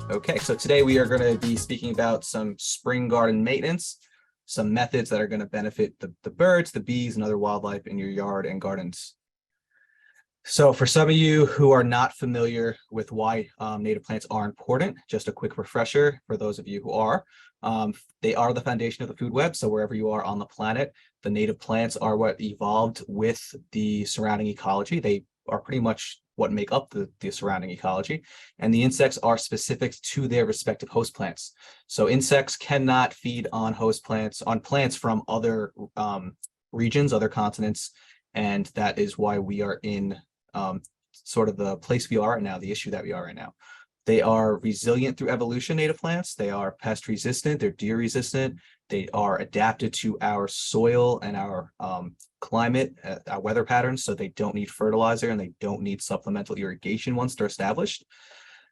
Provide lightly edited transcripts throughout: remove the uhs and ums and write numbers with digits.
Okay, so today we are going to be speaking about some spring garden maintenance, some methods that are going to benefit the birds, the bees, and other wildlife in your yard and gardens. So for some of you who are not familiar with why native plants are important, just a quick refresher for those of you who are. They are the foundation of the food web. So wherever you are on the planet, the native plants are what evolved with the surrounding ecology. They are pretty much what make up the surrounding ecology. And the insects are specific to their respective host plants. So insects cannot feed on host plants, on plants from other regions, other continents. And that is why we are in sort of the place we are right now, the issue that we are right now. They are resilient through evolution, native plants. They are pest resistant, they're deer resistant. They are adapted to our soil and our climate, our weather patterns, so they don't need fertilizer and they don't need supplemental irrigation once they're established.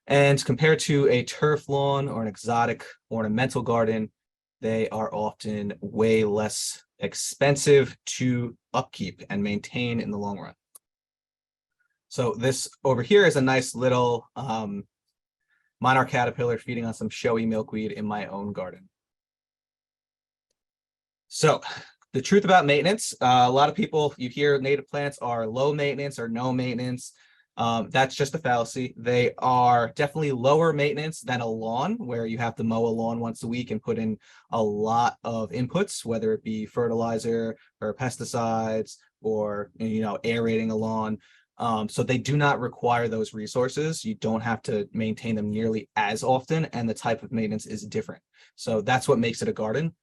And compared to a turf lawn or an exotic ornamental garden, they are often way less expensive to upkeep and maintain in the long run. So this over here is a nice little monarch caterpillar feeding on some showy milkweed in my own garden. So the truth about maintenance, a lot of people, you hear native plants are low maintenance or no maintenance. That's just a fallacy. They are definitely lower maintenance than a lawn, where you have to mow a lawn once a week and put in a lot of inputs, whether it be fertilizer or pesticides or, aerating a lawn. So they do not require those resources. You don't have to maintain them nearly as often, and the type of maintenance is different. So that's what makes it a garden.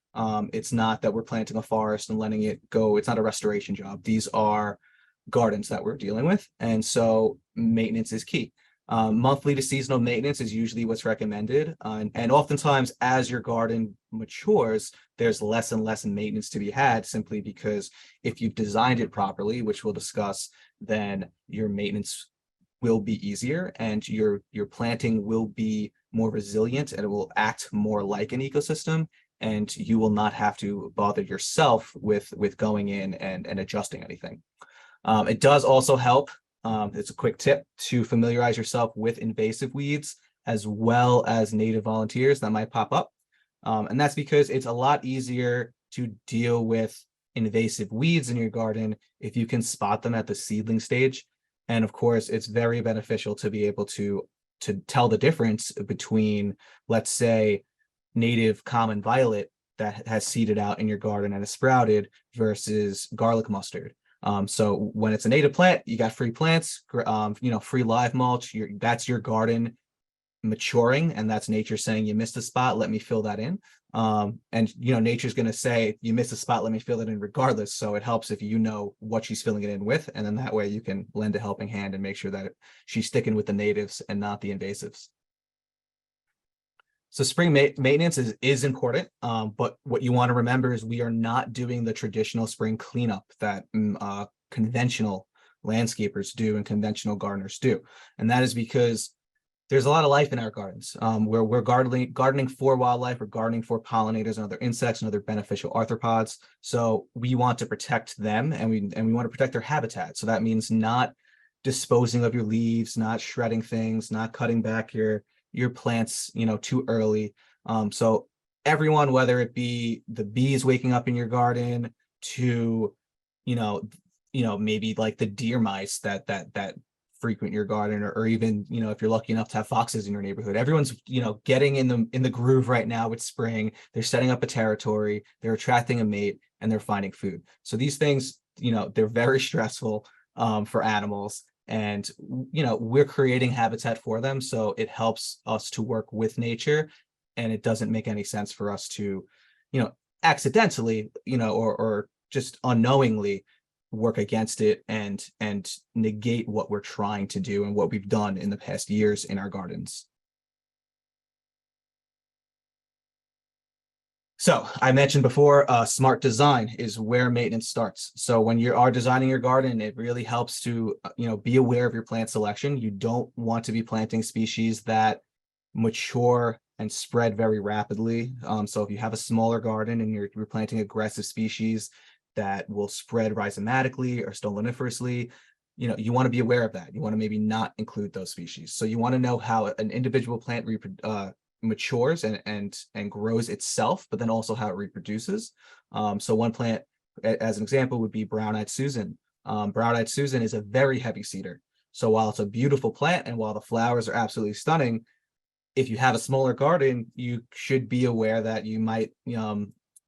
It's not that we're planting a forest and letting it go. It's not a restoration job. These are gardens that we're dealing with, and so maintenance is key. Monthly to seasonal maintenance is usually what's recommended, and oftentimes as your garden matures, there's less and less maintenance to be had, simply because if you've designed it properly, which we'll discuss, then your maintenance will be easier and your planting will be more resilient and it will act more like an ecosystem, and you will not have to bother yourself with going in and adjusting anything. It does also help, it's a quick tip, to familiarize yourself with invasive weeds as well as native volunteers that might pop up. And that's because it's a lot easier to deal with invasive weeds in your garden if you can spot them at the seedling stage. And of course, it's very beneficial to be able to tell the difference between, let's say, native common violet that has seeded out in your garden and has sprouted versus garlic mustard. So when it's a native plant, you got free plants, free live mulch. That's your garden maturing, and that's nature saying, you missed a spot, let me fill that in. And nature's going to say, you missed a spot, let me fill it in regardless. So it helps if you know what she's filling it in with, and then that way you can lend a helping hand and make sure that she's sticking with the natives and not the invasives. So spring maintenance is important, but what you want to remember is we are not doing the traditional spring cleanup that conventional landscapers do and conventional gardeners do. And that is because there's a lot of life in our gardens, where we're gardening for wildlife, we're gardening for pollinators and other insects and other beneficial arthropods. So we want to protect them, and we want to protect their habitat. So that means not disposing of your leaves, not shredding things, not cutting back your plants, too early. So everyone, whether it be the bees waking up in your garden to, maybe like the deer mice that frequent your garden, or even, if you're lucky enough to have foxes in your neighborhood, everyone's, getting in the groove right now with spring. They're setting up a territory, they're attracting a mate, and they're finding food. So these things, they're very stressful for animals. And, we're creating habitat for them. So it helps us to work with nature. And it doesn't make any sense for us to, accidentally, or just unknowingly work against it and negate what we're trying to do and what we've done in the past years in our gardens. So I mentioned before, smart design is where maintenance starts. So when you are designing your garden, it really helps to, be aware of your plant selection. You don't want to be planting species that mature and spread very rapidly. So if you have a smaller garden and you're planting aggressive species that will spread rhizomatically or stoloniferously, you want to be aware of that. You want to maybe not include those species. So you want to know how an individual plant matures and grows itself, but then also how it reproduces. So one plant, as an example, would be brown-eyed Susan. Brown-eyed Susan is a very heavy cedar. So while it's a beautiful plant and while the flowers are absolutely stunning, if you have a smaller garden, you should be aware that you might,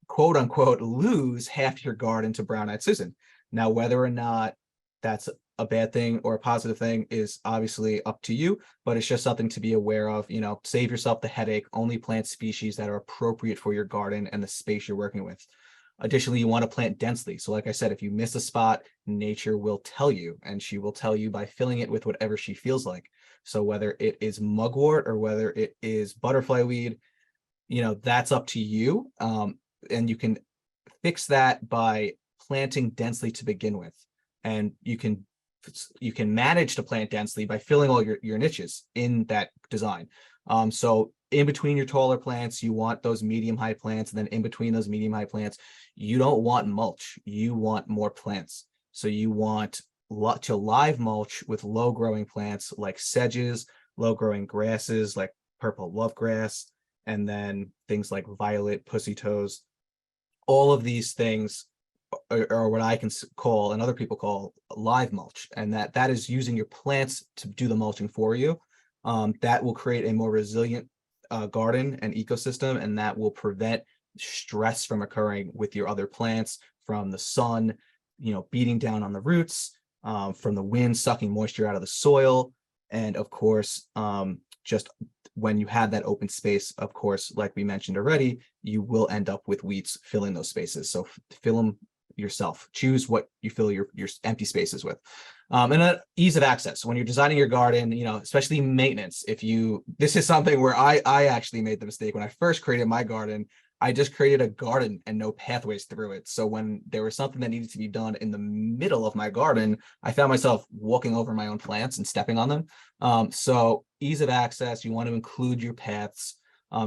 quote unquote, lose half your garden to brown-eyed Susan. Now, whether or not that's a bad thing or a positive thing is obviously up to you, but it's just something to be aware of. Save yourself the headache. Only plant species that are appropriate for your garden and the space you're working with. Additionally, you want to plant densely. So like I said, if you miss a spot, nature will tell you, and she will tell you by filling it with whatever she feels like. So whether it is mugwort or whether it is butterfly weed, that's up to you. And you can fix that by planting densely to begin with. And you can manage to plant densely by filling all your niches in that design. So in between your taller plants, you want those medium-high plants, and then in between those medium-high plants, you don't want mulch. You want more plants. So you want to live mulch with low-growing plants like sedges, low-growing grasses like purple lovegrass, and then things like violet pussy toes. All of these things are what I can call, and other people call, live mulch, and that is using your plants to do the mulching for you. That will create a more resilient garden and ecosystem, and that will prevent stress from occurring with your other plants, from the sun, beating down on the roots, from the wind sucking moisture out of the soil, and of course, just when you have that open space, of course, like we mentioned already, you will end up with weeds filling those spaces. So fill them yourself. Choose what you fill your empty spaces with. And ease of access when you're designing your garden, especially maintenance. This is something where I actually made the mistake when I first created my garden. I just created a garden and no pathways through it. So when there was something that needed to be done in the middle of my garden, I found myself walking over my own plants and stepping on them. So ease of access, you want to include your paths.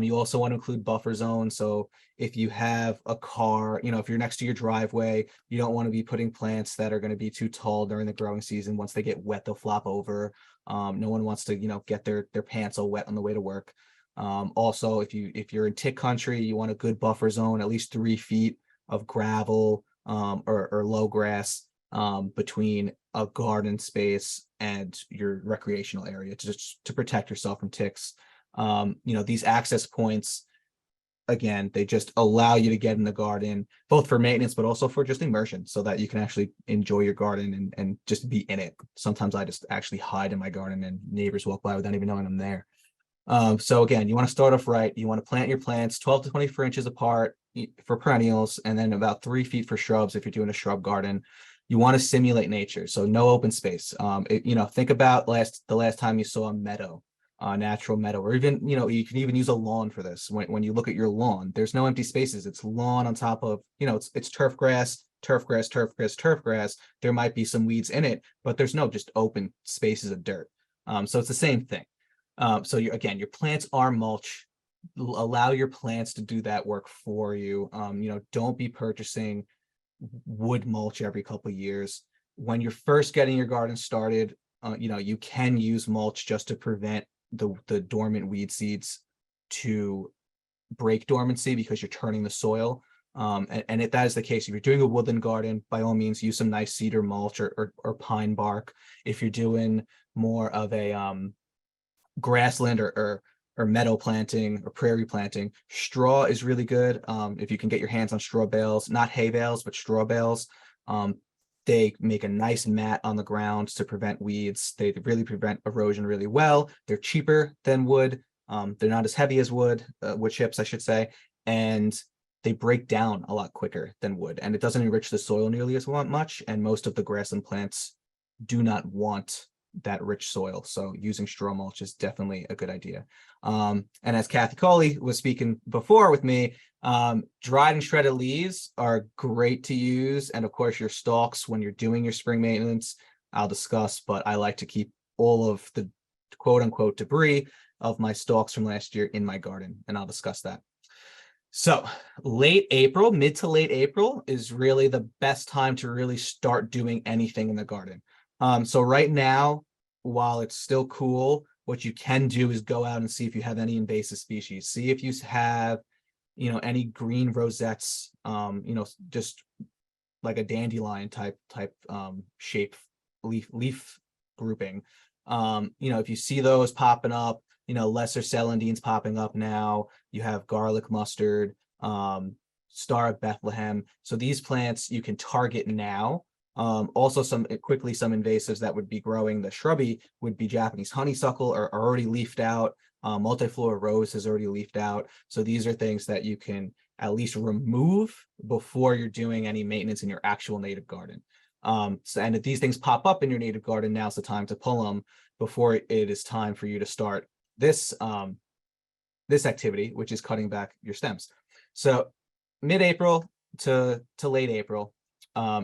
You also want to include buffer zones. So if you have a car, if you're next to your driveway, you don't want to be putting plants that are going to be too tall during the growing season. Once they get wet, they'll flop over. No one wants to, get their pants all wet on the way to work. Also, if you're in tick country, you want a good buffer zone, at least 3 feet of gravel or low grass between a garden space and your recreational area to protect yourself from ticks. These access points, again, they just allow you to get in the garden, both for maintenance, but also for just immersion, so that you can actually enjoy your garden and just be in it. Sometimes I just actually hide in my garden and neighbors walk by without even knowing I'm there. So again, you want to start off right. You want to plant your plants 12 to 24 inches apart for perennials, and then about 3 feet for shrubs if you're doing a shrub garden. You want to simulate nature, so no open space. Think about the last time you saw a meadow, natural meadow, or even, you can even use a lawn for this. When you look at your lawn, there's no empty spaces. It's lawn on top of, it's turf grass, turf grass, turf grass, turf grass. There might be some weeds in it, but there's no just open spaces of dirt. So it's the same thing. So your plants are mulch. Allow your plants to do that work for you. Don't be purchasing wood mulch every couple of years. When you're first getting your garden started, you can use mulch just to prevent the dormant weed seeds to break dormancy, because you're turning the soil. And if that is the case, if you're doing a woodland garden, by all means, use some nice cedar mulch or pine bark. If you're doing more of a grassland or meadow planting or prairie planting, straw is really good. If you can get your hands on straw bales, not hay bales, but straw bales, they make a nice mat on the ground to prevent weeds. They really prevent erosion really well. They're cheaper than wood. They're not as heavy as wood chips, I should say, and they break down a lot quicker than wood, and it doesn't enrich the soil nearly as much. And most of the grassland plants do not want that rich soil. So using straw mulch is definitely a good idea. And as Kathy Coley was speaking before with me, dried and shredded leaves are great to use. And of course, your stalks when you're doing your spring maintenance, I'll discuss, but I like to keep all of the quote unquote debris of my stalks from last year in my garden, and I'll discuss that. So mid to late April is really the best time to really start doing anything in the garden. So right now, while it's still cool, what you can do is go out and see if you have any invasive species. See if you have, any green rosettes, just like a dandelion type shape leaf grouping. If you see those popping up, lesser celandines popping up now. You have garlic mustard, Star of Bethlehem. So these plants you can target now. Also some invasives that would be growing the shrubby would be Japanese honeysuckle are already leafed out. Multiflora rose has already leafed out. So these are things that you can at least remove before you're doing any maintenance in your actual native garden. And if these things pop up in your native garden, now's the time to pull them before it is time for you to start this activity, which is cutting back your stems. So mid-April to late April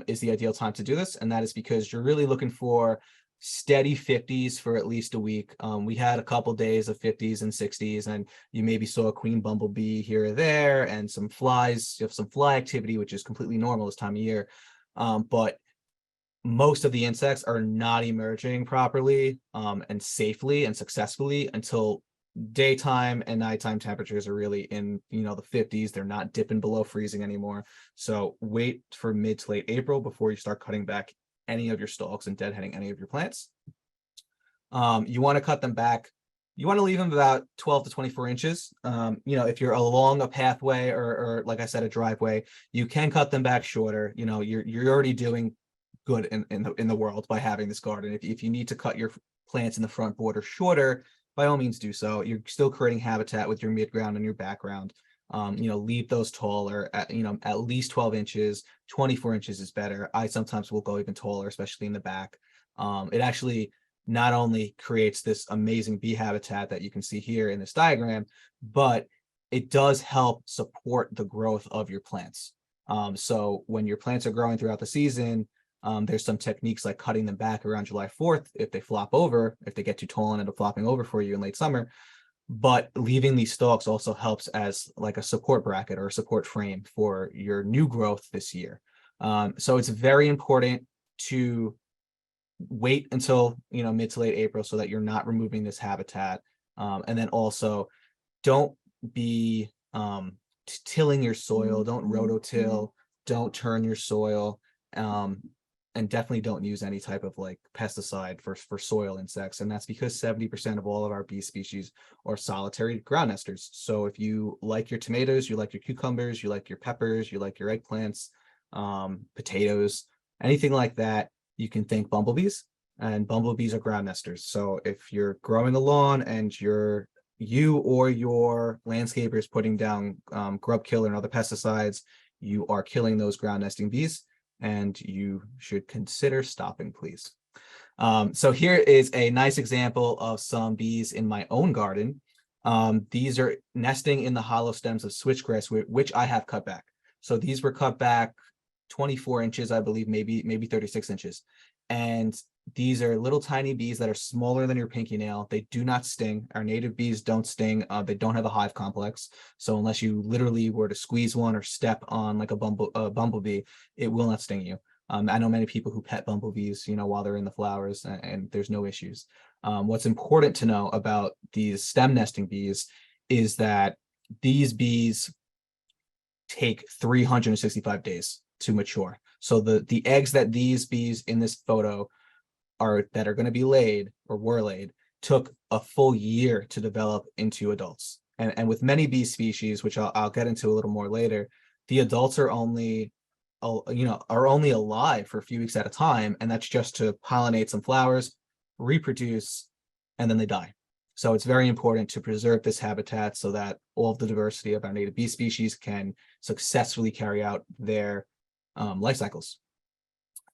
is the ideal time to do this, and that is because you're really looking for steady 50s for at least a week. We had a couple days of 50s and 60s, and you maybe saw a queen bumblebee here or there and some flies. You have some fly activity, which is completely normal this time of year. But most of the insects are not emerging properly and safely and successfully until daytime and nighttime temperatures are really in the 50s. They're not dipping below freezing anymore. So wait for mid to late April before you start cutting back any of your stalks and deadheading any of your plants. You want to cut them back. You want to leave them about 12 to 24 inches. If you're along a pathway or like I said, a driveway, you can cut them back shorter. You're already doing good in the world by having this garden. If you need to cut your plants in the front border shorter, by all means do so. You're still creating habitat with your midground and your background. Leave those taller at least 12 inches. 24 inches is better. I sometimes will go even taller, especially in the back. It actually not only creates this amazing bee habitat that you can see here in this diagram, but it does help support the growth of your plants. So when your plants are growing throughout the season, there's some techniques like cutting them back around July 4th if they flop over, if they get too tall and end up flopping over for you in late summer. But leaving these stalks also helps as like a support bracket or a support frame for your new growth this year. So it's very important to wait until mid to late April so that you're not removing this habitat. And then also don't be tilling your soil, don't rototill, don't turn your soil. And definitely don't use any type of like pesticide for soil insects. And that's because 70% of all of our bee species are solitary ground nesters. So if you like your tomatoes, you like your cucumbers, you like your peppers, you like your eggplants, potatoes, anything like that, you can thank bumblebees, and bumblebees are ground nesters. So if you're growing a lawn and you or your landscaper is putting down grub killer and other pesticides, you are killing those ground nesting bees, and you should consider stopping, please. So here is a nice example of some bees in my own garden. These are nesting in the hollow stems of switchgrass, which I have cut back. So these were cut back 24 inches, I believe, maybe 36 inches. And these are little tiny bees that are smaller than your pinky nail. They do not sting. Our native bees don't sting. They don't have a hive complex. So unless you literally were to squeeze one or step on like a bumblebee, it will not sting you. I know many people who pet bumblebees, while they're in the flowers, and there's no issues. What's important to know about these stem nesting bees is that these bees take 365 days to mature. So the eggs that these bees in this photo that are going to be laid or were laid took a full year to develop into adults. And with many bee species, which I'll get into a little more later, the adults are only alive for a few weeks at a time, and that's just to pollinate some flowers, reproduce, and then they die. So it's very important to preserve this habitat so that all of the diversity of our native bee species can successfully carry out their life cycles.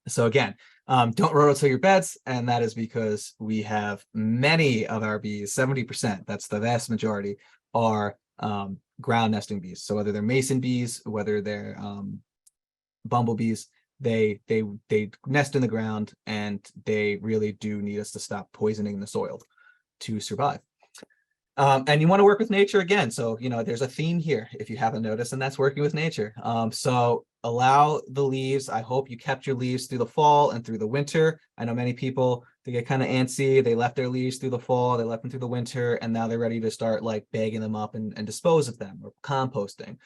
So again, don't rototill your beds, and that is because we have many of our bees, 70%, that's the vast majority, are ground nesting bees. So whether they're mason bees, whether they're bumblebees, they nest in the ground, and they really do need us to stop poisoning the soil to survive. And you want to work with nature again. So, there's a theme here, if you haven't noticed, and that's working with nature. So allow the leaves. I hope you kept your leaves through the fall and through the winter. I know many people, they get kind of antsy. They left their leaves through the fall, they left them through the winter, and now they're ready to start like bagging them up and dispose of them or composting.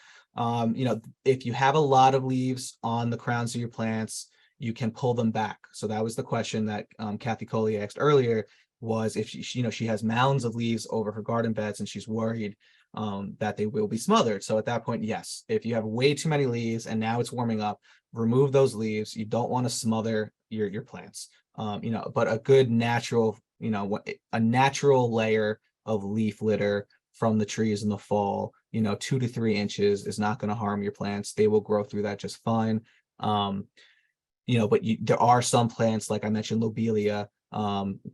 If you have a lot of leaves on the crowns of your plants, you can pull them back. So that was the question that Kathy Coley asked earlier, was if she has mounds of leaves over her garden beds and she's worried that they will be smothered. So at that point, yes, if you have way too many leaves and now it's warming up, remove those leaves. You don't want to smother your plants. But a good natural, a natural layer of leaf litter from the trees in the fall, 2 to 3 inches is not going to harm your plants. They will grow through that just fine. But there are some plants, like I mentioned, lobelia.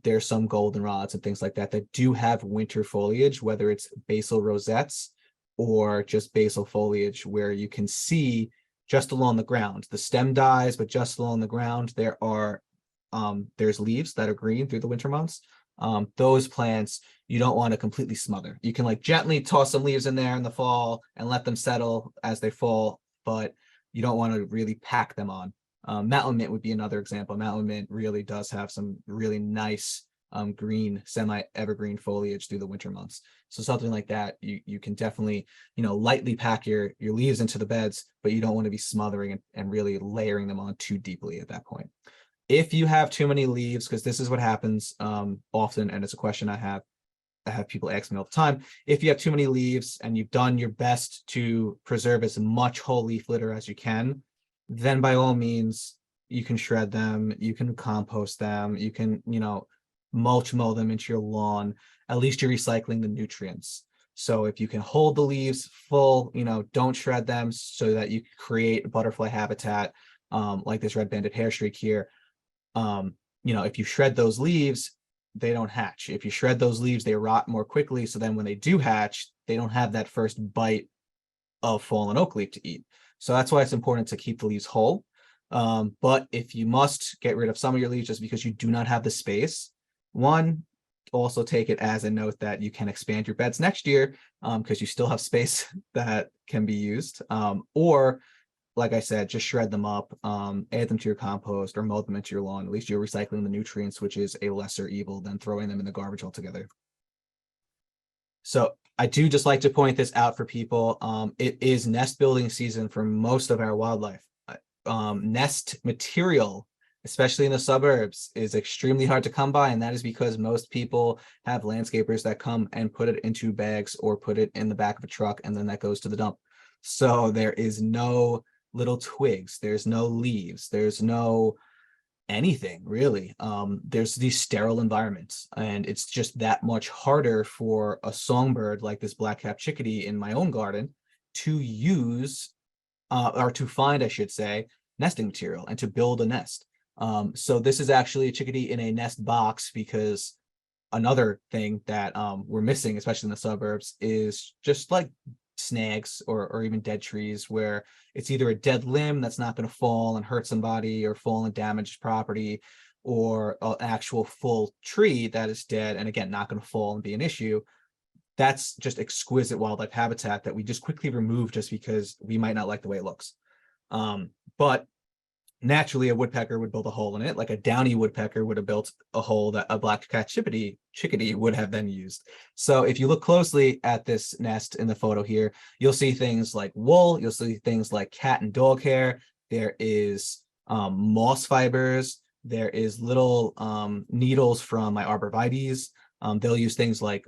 There's some goldenrods and things like that that do have winter foliage, whether it's basal rosettes or just basal foliage, where you can see just along the ground. The stem dies, but just along the ground, there's leaves that are green through the winter months. Those plants you don't want to completely smother. You can like gently toss some leaves in there in the fall and let them settle as they fall, but you don't want to really pack them on. Mountain mint would be another example. Mountain mint really does have some really nice green, semi-evergreen foliage through the winter months. So something like that, you can definitely, lightly pack your leaves into the beds, but you don't want to be smothering and really layering them on too deeply at that point. If you have too many leaves, because this is what happens often, and it's a question I have people ask me all the time. If you have too many leaves and you've done your best to preserve as much whole leaf litter as you can, then by all means, you can shred them, you can compost them, you can, mulch mow them into your lawn. At least you're recycling the nutrients. So if you can hold the leaves full, don't shred them so that you create butterfly habitat, like this red-banded hairstreak here. If you shred those leaves, they don't hatch. If you shred those leaves, they rot more quickly. So then when they do hatch, they don't have that first bite of fallen oak leaf to eat. So that's why it's important to keep the leaves whole. But if you must get rid of some of your leaves just because you do not have the space, one, also take it as a note that you can expand your beds next year because you still have space that can be used. Or, like I said, just shred them up, add them to your compost or mow them into your lawn. At least you're recycling the nutrients, which is a lesser evil than throwing them in the garbage altogether. So I do just like to point this out for people. It is nest building season for most of our wildlife. Nest material, especially in the suburbs, is extremely hard to come by, and that is because most people have landscapers that come and put it into bags or put it in the back of a truck, and then that goes to the dump. So there is no little twigs, there's no leaves, there's no anything really. There's these sterile environments, and it's just that much harder for a songbird like this black-capped chickadee in my own garden to use or to find, I should say, nesting material and to build a nest. So this is actually a chickadee in a nest box, because another thing that we're missing, especially in the suburbs, is just like snags or even dead trees, where it's either a dead limb that's not going to fall and hurt somebody or fall and damage property, or an actual full tree that is dead and again not going to fall and be an issue. That's just exquisite wildlife habitat that we just quickly remove just because we might not like the way it looks. But naturally a woodpecker would build a hole in it, like a downy woodpecker would have built a hole that a black-capped chickadee would have then used. So if you look closely at this nest in the photo here, you'll see things like wool, you'll see things like cat and dog hair, there is moss fibers, there is little needles from my arborvitaes. They'll use things like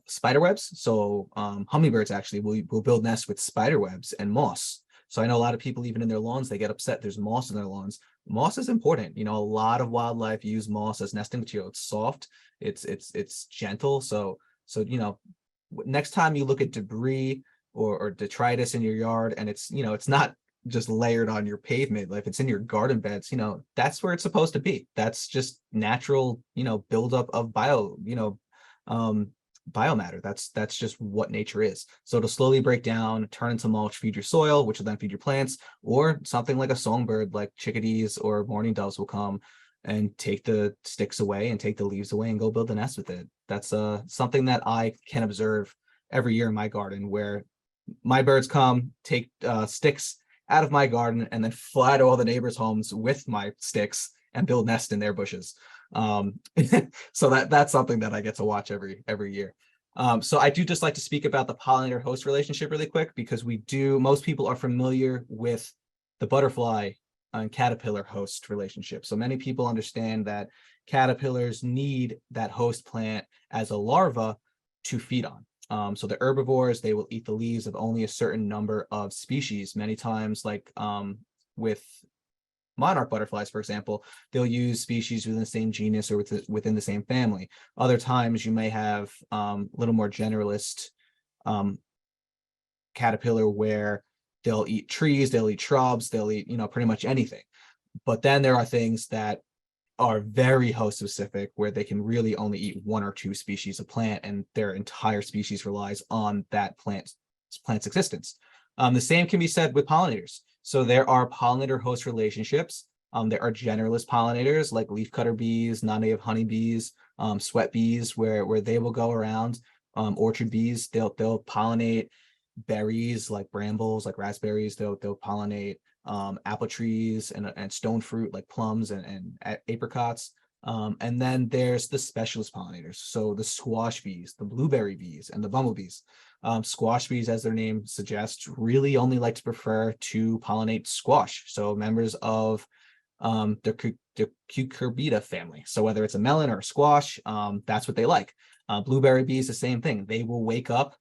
spider webs. So hummingbirds actually will build nests with spider webs and moss. So I know a lot of people, even in their lawns, they get upset there's moss in their lawns. Moss is important. A lot of wildlife use moss as nesting material. It's soft, it's gentle. So next time you look at debris or detritus in your yard, and it's not just layered on your pavement, like if it's in your garden beds, that's where it's supposed to be. That's just natural, buildup of biomatter. That's just what nature is. So it'll slowly break down, turn into mulch, feed your soil, which will then feed your plants, or something like a songbird like chickadees or mourning doves will come, and take the sticks away and take the leaves away and go build a nest with it. That's something that I can observe every year in my garden, where my birds come, take sticks out of my garden, and then fly to all the neighbors' homes with my sticks and build nests in their bushes. So that's something that I get to watch every year. So I do just like to speak about the pollinator host relationship really quick, because most people are familiar with the butterfly and caterpillar host relationship. So many people understand that caterpillars need that host plant as a larva to feed on. So the herbivores, they will eat the leaves of only a certain number of species. Many times, like with monarch butterflies, for example, they'll use species within the same genus or within the same family. Other times you may have a little more generalist caterpillar, where they'll eat trees, they'll eat shrubs, they'll eat, pretty much anything. But then there are things that are very host specific, where they can really only eat one or two species of plant, and their entire species relies on that plant's existence. The same can be said with pollinators. So there are pollinator host relationships. There are generalist pollinators like leafcutter bees, non-native honeybees, sweat bees, where they will go around. Orchard bees, they'll pollinate berries like brambles, like raspberries. They'll pollinate apple trees and stone fruit like plums and apricots. And then there's the specialist pollinators. So the squash bees, the blueberry bees, and the bumblebees. Squash bees, as their name suggests, really only like to prefer to pollinate squash. So members of the cucurbita family. So whether it's a melon or a squash, that's what they like. Blueberry bees, the same thing. They will wake up.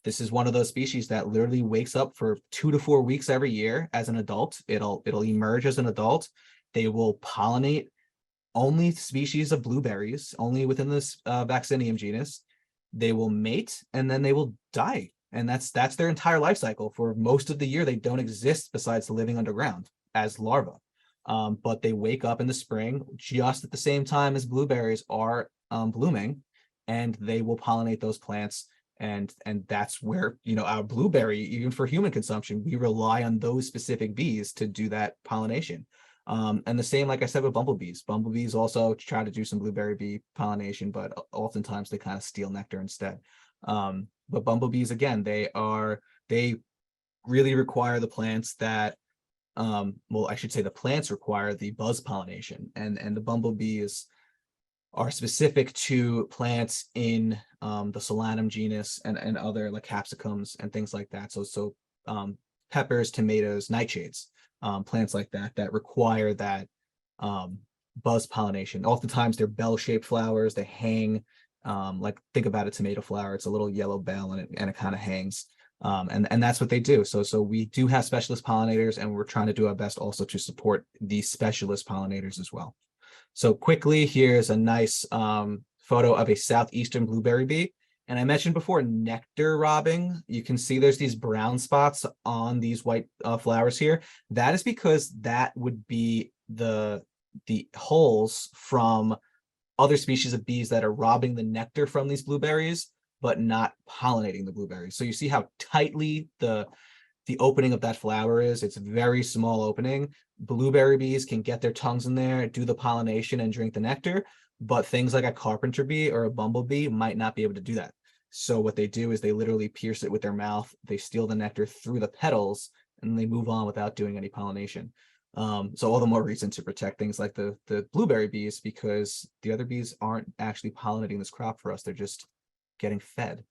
This is one of those species that literally wakes up for 2 to 4 weeks every year as an adult. It'll emerge as an adult. They will pollinate only species of blueberries, only within this Vaccinium genus. They will mate, and then they will die. And that's their entire life cycle. For most of the year, they don't exist besides living underground as larvae. But they wake up in the spring just at the same time as blueberries are blooming, and they will pollinate those plants. And that's where, our blueberry, even for human consumption, we rely on those specific bees to do that pollination. And the same, like I said, with bumblebees. Bumblebees also try to do some blueberry bee pollination, but oftentimes they kind of steal nectar instead. But bumblebees, again, they really require the plants that, I should say the plants require the buzz pollination, and the bumblebees are specific to plants in the Solanum genus and other like capsicums and things like that. So peppers, tomatoes, nightshades, plants like that require that buzz pollination. Oftentimes they're bell-shaped flowers. They hang, like think about a tomato flower. It's a little yellow bell, and it kind of hangs. And that's what they do. So we do have specialist pollinators, and we're trying to do our best also to support these specialist pollinators as well. So quickly, here's a nice photo of a southeastern blueberry bee. And I mentioned before nectar robbing. You can see there's these brown spots on these white flowers here. That is because that would be the holes from other species of bees that are robbing the nectar from these blueberries, but not pollinating the blueberries. So you see how tightly the opening of that flower is. It's a very small opening. Blueberry bees can get their tongues in there, do the pollination, and drink the nectar, but things like a carpenter bee or a bumblebee might not be able to do that. So what they do is they literally pierce it with their mouth. They steal the nectar through the petals, and they move on without doing any pollination. So all the more reason to protect things like the blueberry bees, because the other bees aren't actually pollinating this crop for us. They're just getting fed.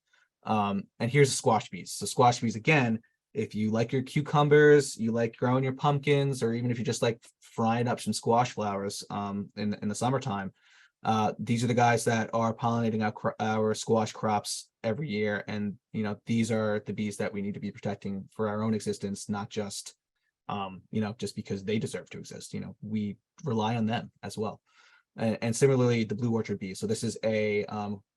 And here's the squash bees. So squash bees, again, if you like your cucumbers, you like growing your pumpkins, or even if you just like frying up some squash flowers in the summertime, these are the guys that are pollinating our squash crops every year. And these are the bees that we need to be protecting for our own existence, not just just because they deserve to exist. We rely on them as well. And similarly, the blue orchard bee. So this is a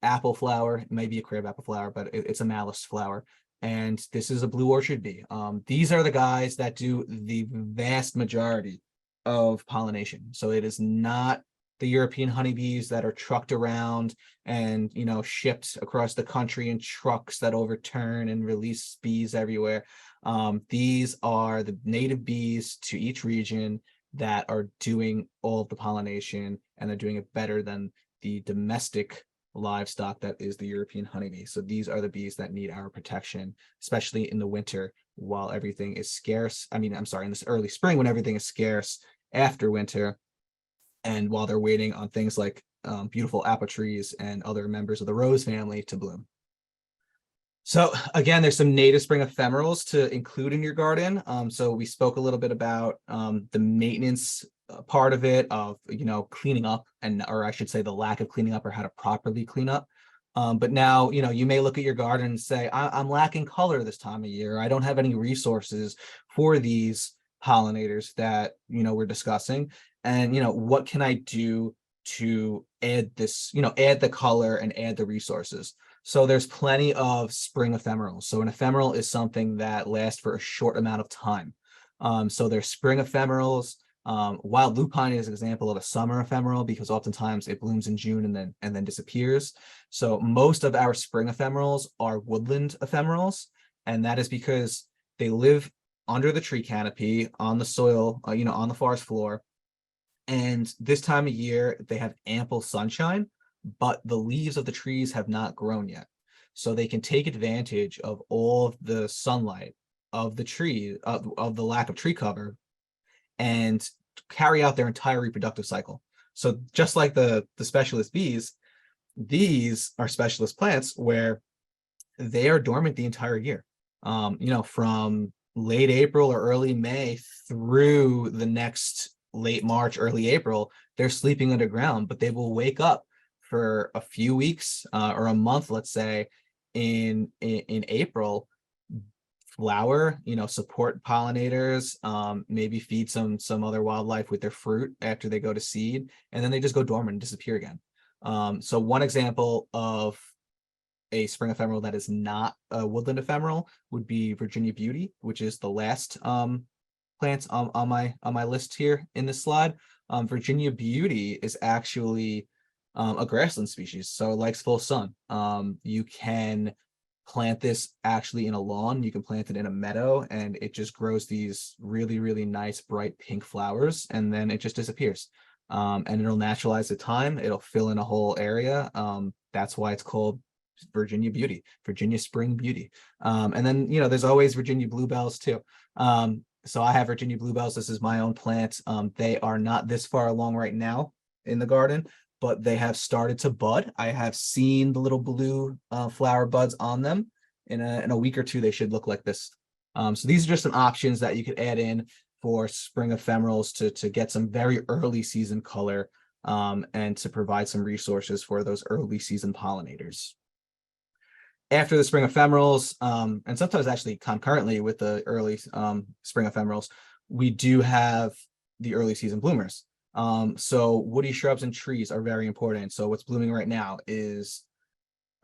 apple flower. It may be a crab apple flower, but it's a malice flower. And this is a blue orchard bee. These are the guys that do the vast majority of pollination. So it is not the European honeybees that are trucked around and shipped across the country in trucks that overturn and release bees everywhere. These are the native bees to each region. that are doing all of the pollination, and they're doing it better than the domestic livestock that is the European honeybee. So these are the bees that need our protection, especially in the winter while everything is scarce. I mean, I'm sorry, in this early spring when everything is scarce after winter, and while they're waiting on things like beautiful apple trees and other members of the rose family to bloom. So again, there's some native spring ephemerals to include in your garden. So we spoke a little bit about the maintenance part of it, of cleaning up, or I should say the lack of cleaning up, or how to properly clean up. But now you may look at your garden and say, I'm lacking color this time of year. I don't have any resources for these pollinators that we're discussing. And what can I do to add this, add the color and add the resources? So there's plenty of spring ephemerals. So an ephemeral is something that lasts for a short amount of time. So there's spring ephemerals. Wild lupine is an example of a summer ephemeral, because oftentimes it blooms in June and then disappears. So most of our spring ephemerals are woodland ephemerals, and that is because they live under the tree canopy, on the soil, on the forest floor. And this time of year, they have ample sunshine, but the leaves of the trees have not grown yet. So they can take advantage of all of the sunlight of the tree, of the lack of tree cover, and carry out their entire reproductive cycle. So just like the specialist bees, these are specialist plants where they are dormant the entire year. From late April or early May through the next late March, early April, they're sleeping underground, but they will wake up for a few weeks or a month, let's say, in April, flower, support pollinators, maybe feed some other wildlife with their fruit after they go to seed, and then they just go dormant and disappear again. So one example of a spring ephemeral that is not a woodland ephemeral would be Virginia Beauty, which is the last plant on my list here in this slide. Virginia Beauty is actually a grassland species, so it likes full sun. You can plant this actually in a lawn. You can plant it in a meadow, and it just grows these really, really nice bright pink flowers, and then it just disappears. And it'll naturalize the time. It'll fill in a whole area. That's why it's called Virginia Beauty, Virginia Spring Beauty. And then there's always Virginia bluebells too. So I have Virginia bluebells. This is my own plant. They are not this far along right now in the garden, but they have started to bud. I have seen the little blue flower buds on them. In a week or two, they should look like this. So these are just some options that you could add in for spring ephemerals to get some very early season color, and to provide some resources for those early season pollinators. After the spring ephemerals, and sometimes actually concurrently with the early spring ephemerals, we do have the early season bloomers. So woody shrubs and trees are very important. So what's blooming right now is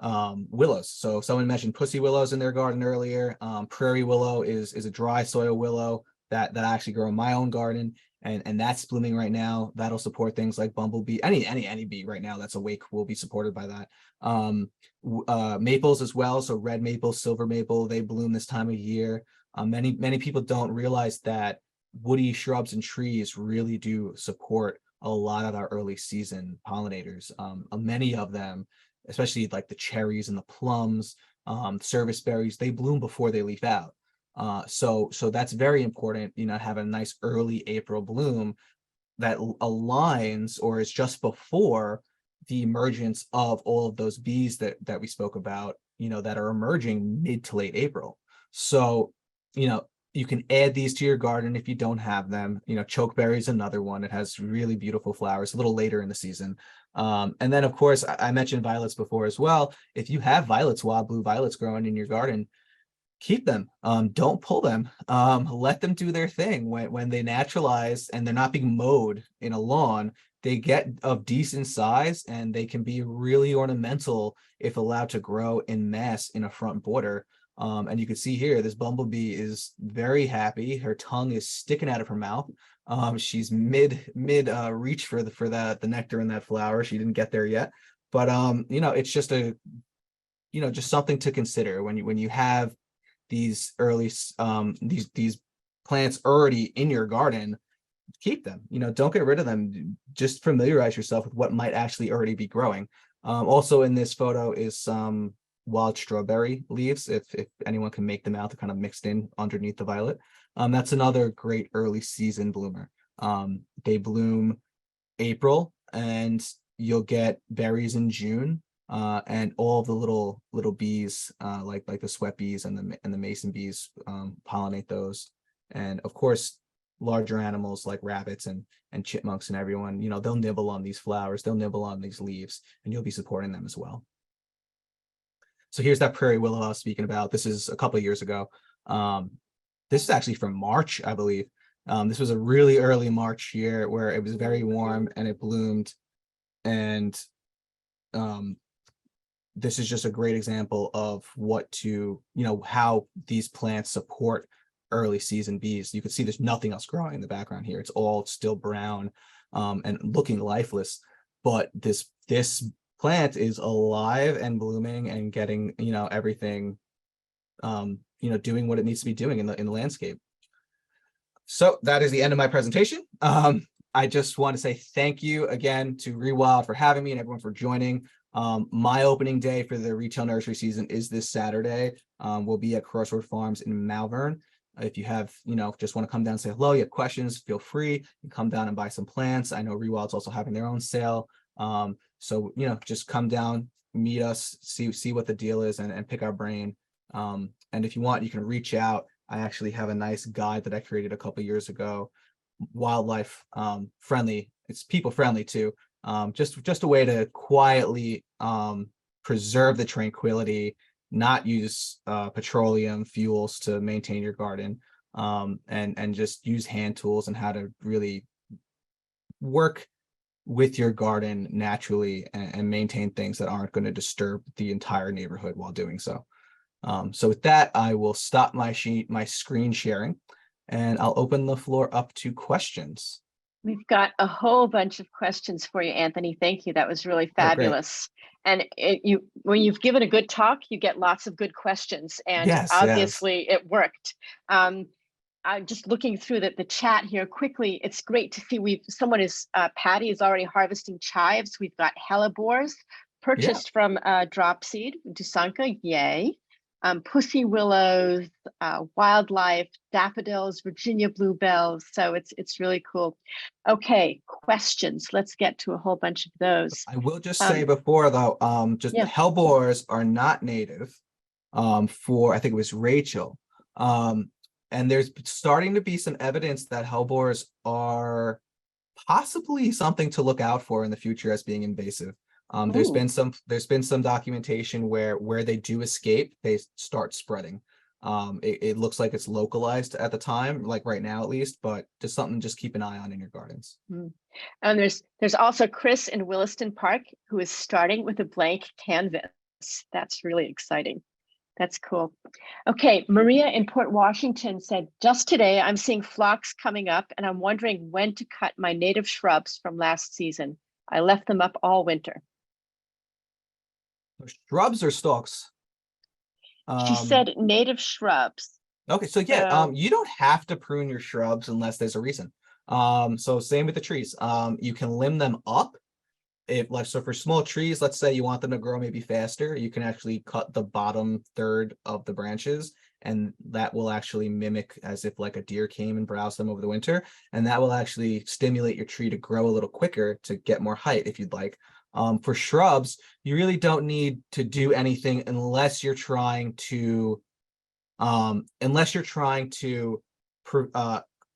willows. So someone mentioned pussy willows in their garden earlier. Prairie willow is a dry soil willow that I actually grow in my own garden, and that's blooming right now. That'll support things like bumblebee. Any bee right now that's awake will be supported by that. Maples as well. So red maple, silver maple, they bloom this time of year. Many people don't realize that woody shrubs and trees really do support a lot of our early season pollinators. Many of them, especially like the cherries and the plums, service berries, they bloom before they leaf out. So that's very important, have a nice early April bloom that aligns or is just before the emergence of all of those bees that we spoke about, that are emerging mid to late April. So, you can add these to your garden if you don't have them. Chokeberry is another one. It has really beautiful flowers a little later in the season. And then, of course, I mentioned violets before as well. If you have violets, wild blue violets growing in your garden, keep them. Don't pull them. Let them do their thing. When they naturalize and they're not being mowed in a lawn, they get of decent size, and they can be really ornamental if allowed to grow in mass in a front border. And you can see here, this bumblebee is very happy. Her tongue is sticking out of her mouth. She's mid reach for the nectar in that flower. She didn't get there yet, but it's just just something to consider when you have these early these plants already in your garden. keep them. Don't get rid of them. Just familiarize yourself with what might actually already be growing. Also in this photo is some wild strawberry leaves, if anyone can make them out, they're kind of mixed in underneath the violet. That's another great early season bloomer. They bloom April, and you'll get berries in June. And all the little bees, like the sweat bees and the mason bees, pollinate those. And of course, larger animals like rabbits and chipmunks and everyone, they'll nibble on these flowers, they'll nibble on these leaves, and you'll be supporting them as well. So here's that prairie willow I was speaking about. This is a couple of years ago. This is actually from March, I believe. This was a really early March year where it was very warm and it bloomed. And this is just a great example of how these plants support early season bees. You can see there's nothing else growing in the background here. It's all still brown and looking lifeless. But this plant is alive and blooming and getting, everything, doing what it needs to be doing in the landscape. So that is the end of my presentation. I just want to say thank you again to ReWild for having me and everyone for joining. My opening day for the retail nursery season is this Saturday. We'll be at Crossroad Farms in Malvern. If you have, just want to come down and say hello, you have questions, feel free. You come down and buy some plants. I know ReWild's also having their own sale. So, just come down, meet us, see what the deal is and pick our brain. And if you want, you can reach out. I actually have a nice guide that I created a couple years ago, wildlife friendly. It's people friendly too. Just a way to quietly preserve the tranquility, not use petroleum fuels to maintain your garden, and just use hand tools and how to really work with your garden naturally and maintain things that aren't going to disturb the entire neighborhood while doing so. So with that, I will stop my screen sharing, and I'll open the floor up to questions. We've got a whole bunch of questions for you, Anthony. Thank you. That was really fabulous. And when you've given a good talk, you get lots of good questions, and obviously it worked. I'm just looking through the chat here quickly. It's great to see Patty is already harvesting chives. We've got hellebores purchased from Dropseed, Dusanka, yay. Pussy willows, wildlife, daffodils, Virginia bluebells. So it's really cool. Okay, questions. Let's get to a whole bunch of those. I will just say before though, hellebores are not native. For I think it was Rachel. And there's starting to be some evidence that hellebores are possibly something to look out for in the future as being invasive. There's been some documentation where they do escape, they start spreading. It looks like it's localized at the time, like right now at least, but just something just keep an eye on in your gardens. And there's also Chris in Williston Park who is starting with a blank canvas. That's really exciting. That's cool. Okay, Maria in Port Washington said, just today I'm seeing phlox coming up and I'm wondering when to cut my native shrubs from last season. I left them up all winter. Shrubs or stalks? She said native shrubs. Okay, so you don't have to prune your shrubs unless there's a reason. So same with the trees. You can limb them up. So for small trees, let's say you want them to grow maybe faster, you can actually cut the bottom third of the branches, and that will actually mimic as if like a deer came and browsed them over the winter, and that will actually stimulate your tree to grow a little quicker to get more height if you'd like. For shrubs, you really don't need to do anything unless you're trying to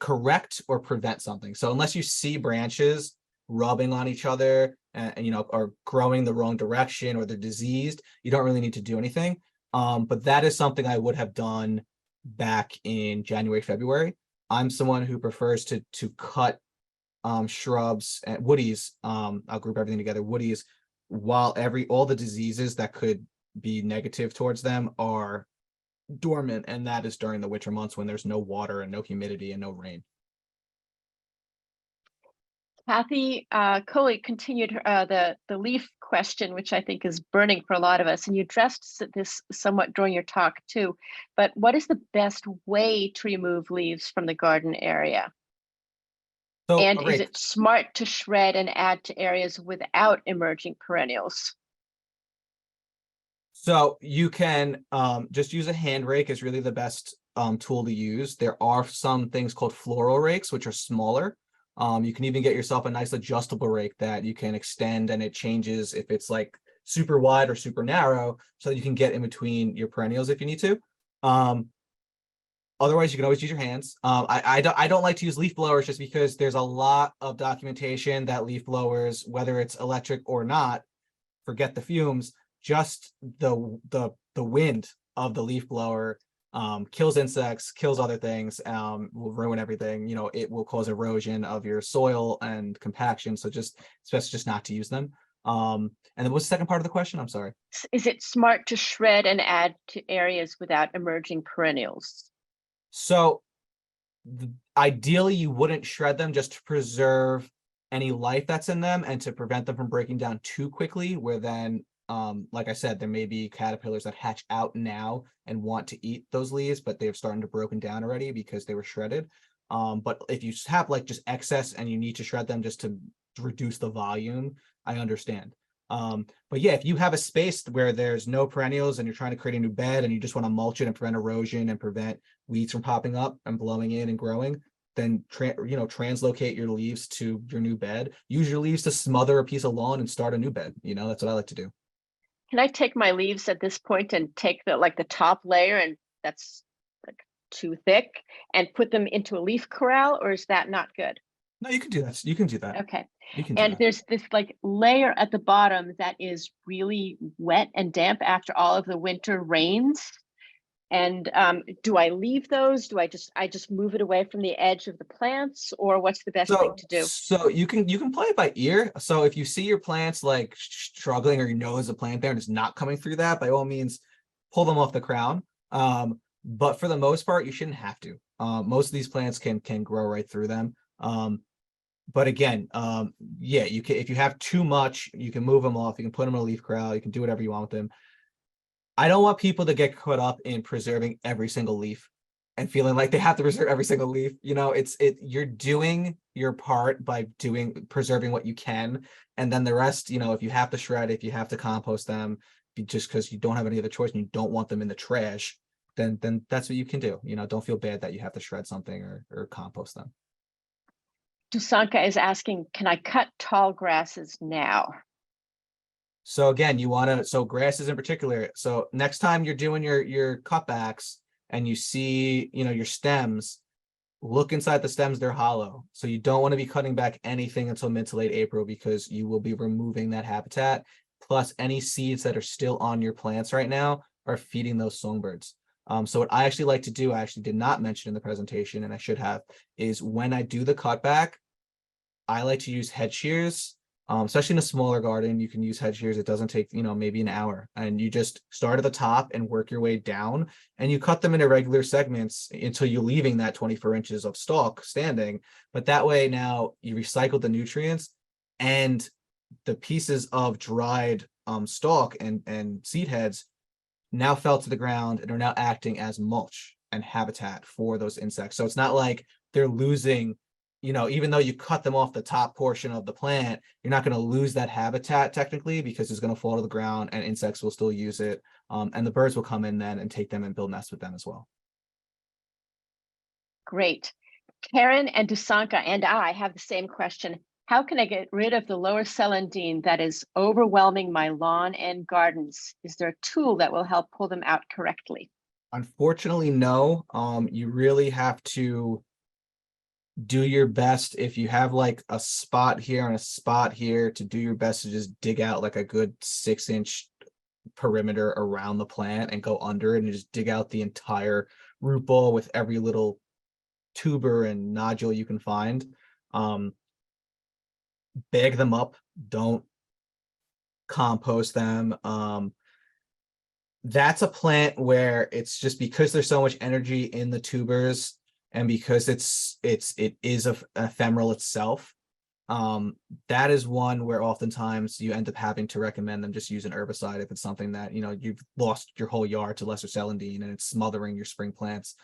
correct or prevent something. So unless you see branches rubbing on each other and are growing the wrong direction or they're diseased, you don't really need to do anything. But that is something I would have done back in January, February. I'm someone who prefers to cut shrubs and woodies. I'll group everything together, woodies, while all the diseases that could be negative towards them are dormant, and that is during the winter months when there's no water and no humidity and no rain. Kathy Coley continued the leaf question, which I think is burning for a lot of us, and you addressed this somewhat during your talk too, but what is the best way to remove leaves from the garden area? So And a is rake. it smart to shred and add to areas without emerging perennials? So you can just use a hand rake is really the best tool to use. There are some things called floral rakes, which are smaller. You can even get yourself a nice adjustable rake that you can extend, and it changes if it's like super wide or super narrow, so that you can get in between your perennials if you need to. Otherwise, you can always use your hands. I don't like to use leaf blowers just because there's a lot of documentation that leaf blowers, whether it's electric or not, forget the fumes, just the wind of the leaf blower kills insects, kills other things, will ruin everything. You know, it will cause erosion of your soil and compaction. So just it's best just not to use them. And then what's the second part of the question? I'm sorry. Is it smart to shred and add to areas without emerging perennials? So ideally, you wouldn't shred them just to preserve any life that's in them and to prevent them from breaking down too quickly, where then like I said, there may be caterpillars that hatch out now and want to eat those leaves, but they're starting to broken down already because they were shredded. But if you have like just excess and you need to shred them just to reduce the volume, I understand. But yeah, if you have a space where there's no perennials and you're trying to create a new bed and you just want to mulch it and prevent erosion and prevent weeds from popping up and blowing in and growing, then translocate your leaves to your new bed. Use your leaves to smother a piece of lawn and start a new bed. That's what I like to do. Can I take my leaves at this point and take the top layer, and that's like too thick, and put them into a leaf corral, or is that not good? No, you can do that. You can do that. Okay. You can do And that. there's this like layer at the bottom that is really wet and damp after all of the winter rains. And do I leave those? Do I just move it away from the edge of the plants, or what's the best thing to do? So you can play it by ear. So if you see your plants like struggling, or you know there's a plant there and it's not coming through that, by all means, pull them off the crown. But for the most part, you shouldn't have to. Most of these plants can grow right through them. But again, yeah, you can, if you have too much, you can move them off. You can put them in a leaf corral. You can do whatever you want with them. I don't want people to get caught up in preserving every single leaf and feeling like they have to preserve every single leaf. You're doing your part by preserving what you can. And then the rest, if you have to shred, if you have to compost them, just because you don't have any other choice and you don't want them in the trash, then that's what you can do. Don't feel bad that you have to shred something or compost them. Dusanka is asking, can I cut tall grasses now? So again, so grasses in particular. So next time you're doing your cutbacks and you see, your stems, look inside the stems, they're hollow. So you don't want to be cutting back anything until mid to late April, because you will be removing that habitat. Plus any seeds that are still on your plants right now are feeding those songbirds. So what I actually like to do, I actually did not mention in the presentation, and I should have, is when I do the cutback, I like to use head shears. Especially in a smaller garden, you can use head shears. It doesn't take, maybe an hour, and you just start at the top and work your way down, and you cut them in irregular segments until you're leaving that 24 inches of stalk standing. But that way now you recycle the nutrients, and the pieces of dried stalk and seed heads now fell to the ground and are now acting as mulch and habitat for those insects. So it's not like they're losing, even though you cut them off the top portion of the plant, you're not going to lose that habitat technically, because it's going to fall to the ground and insects will still use it. And the birds will come in then and take them and build nests with them as well. Great. Karen and Dusanka and I have the same question. How can I get rid of the lower celandine that is overwhelming my lawn and gardens? Is there a tool that will help pull them out correctly? Unfortunately, no. You really have to do your best. If you have like a spot here and a spot here, to do your best to just dig out like a good 6-inch perimeter around the plant and go under it and just dig out the entire root ball with every little tuber and nodule you can find. Bag them up, don't compost them. That's a plant where it's just because there's so much energy in the tubers, and because it is an ephemeral itself, that is one where oftentimes you end up having to recommend them just use an herbicide if it's something that you've lost your whole yard to lesser celandine and it's smothering your spring plants.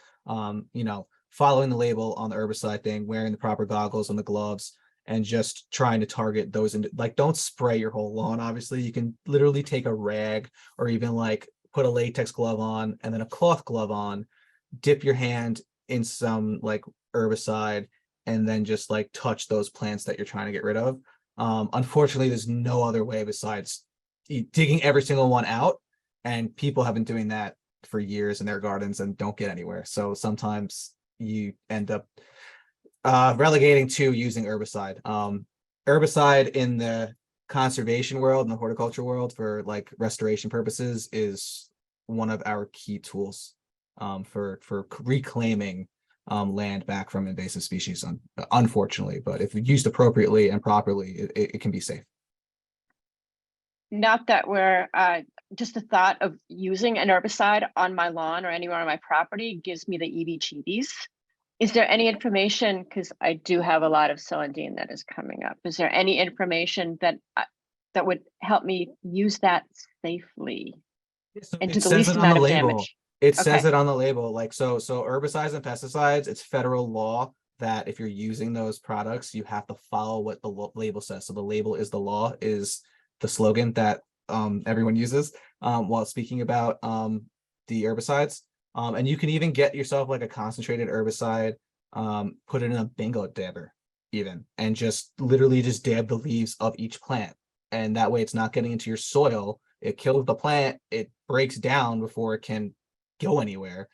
following the label on the herbicide thing, wearing the proper goggles and the gloves, and just trying to target those. And like, don't spray your whole lawn. Obviously, you can literally take a rag or even like put a latex glove on and then a cloth glove on, dip your hand in some like herbicide, and then just like touch those plants that you're trying to get rid of. Unfortunately, there's no other way besides digging every single one out, and people have been doing that for years in their gardens and don't get anywhere. So sometimes you end up relegating to using herbicide. Herbicide in the conservation world and the horticulture world for like restoration purposes is one of our key tools for reclaiming land back from invasive species, unfortunately. But if used appropriately and properly, it can be safe. Not that we're just the thought of using an herbicide on my lawn or anywhere on my property gives me the EBGBs. Is there any information, because I do have a lot of celandine that is coming up, is there any information that that would help me use that safely and do the least amount of damage? It says it on the label. Like, so herbicides and pesticides, it's federal law that if you're using those products, you have to follow what the label says. So the label is the law, is the slogan that everyone uses while speaking about the herbicides. And you can even get yourself like a concentrated herbicide, put it in a bingo dabber even, and just literally just dab the leaves of each plant. And that way it's not getting into your soil. It kills the plant. It breaks down before it can go anywhere.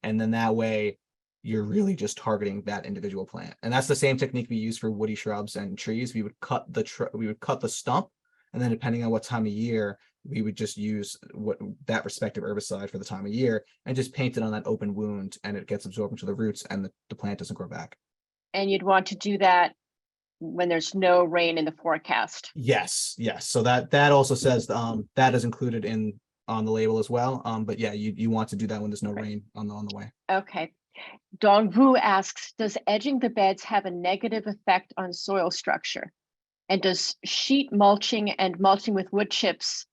And then that way you're really just targeting that individual plant. And that's the same technique we use for woody shrubs and trees. We would cut the stump, and then depending on what time of year, we would just use that respective herbicide for the time of year and just paint it on that open wound, and it gets absorbed into the roots and the plant doesn't grow back. And you'd want to do that when there's no rain in the forecast. Yes. So that also says that is included on the label as well. But yeah, you want to do that when there's no rain on the way. Okay. Dong Vu asks, does edging the beds have a negative effect on soil structure? And does sheet mulching and mulching with wood chips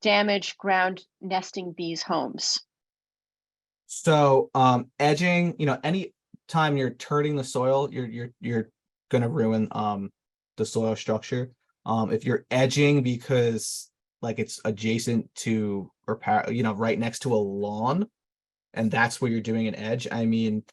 damage ground nesting bees' homes? So edging, any time you're turning the soil, you're gonna ruin the soil structure. If you're edging because like it's adjacent to or right next to a lawn, and that's where you're doing an edge, I mean,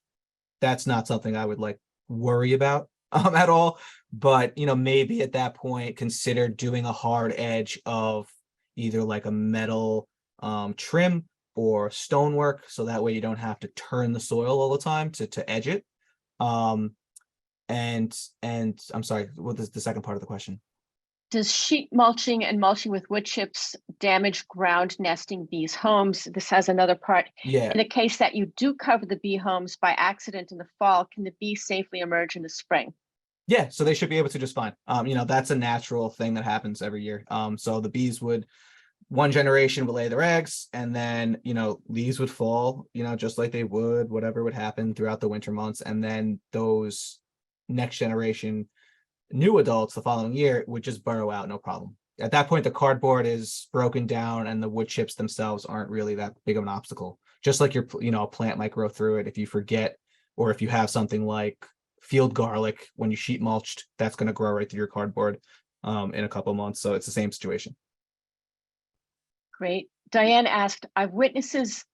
that's not something I would like worry about at all. But maybe at that point consider doing a hard edge of either like a metal trim or stonework, so that way you don't have to turn the soil all the time to edge it. And I'm sorry, what is the second part of the question? Does sheet mulching and mulching with wood chips damage ground nesting bees' homes? This has another part. Yeah. In the case that you do cover the bee homes by accident in the fall, can the bee safely emerge in the spring? Yeah, so they should be able to just fine. That's a natural thing that happens every year. So the bees one generation would lay their eggs, and then leaves would fall, just like they would, whatever would happen throughout the winter months, and then those next generation new adults the following year would just burrow out, no problem. At that point, the cardboard is broken down and the wood chips themselves aren't really that big of an obstacle. Just like a plant might grow through it if you forget, or if you have something like field garlic, when you sheet mulched, that's going to grow right through your cardboard in a couple of months. So it's the same situation. Great. Diane asked, I've witnesses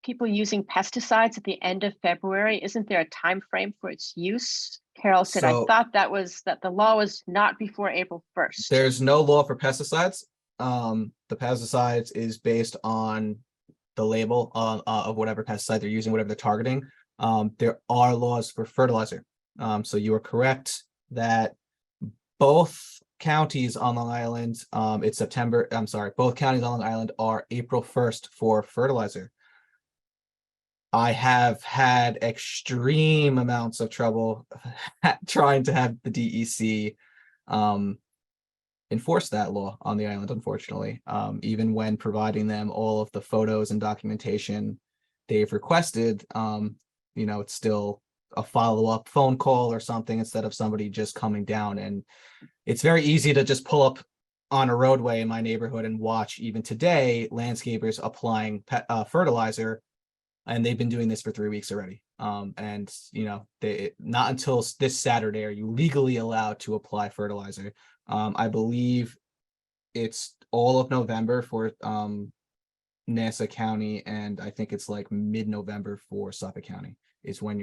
people using pesticides at the end of February. Isn't there a time frame for its use? Carol said, I thought that the law was not before April 1st. There's no law for pesticides. The pesticides is based on the label of whatever pesticide they're using, whatever they're targeting. There are laws for fertilizer. So you are correct that both counties on Long Island, both counties on Long Island are April 1st for fertilizer. I have had extreme amounts of trouble trying to have the DEC enforce that law on the island, unfortunately. Even when providing them all of the photos and documentation they've requested, it's still a follow-up phone call or something instead of somebody just coming down. And it's very easy to just pull up on a roadway in my neighborhood and watch, even today, landscapers applying fertilizer. And they've been doing this for 3 weeks already. And not until this Saturday are you legally allowed to apply fertilizer. I believe it's all of November for Nassau County, and I think it's like mid-November for Suffolk County is when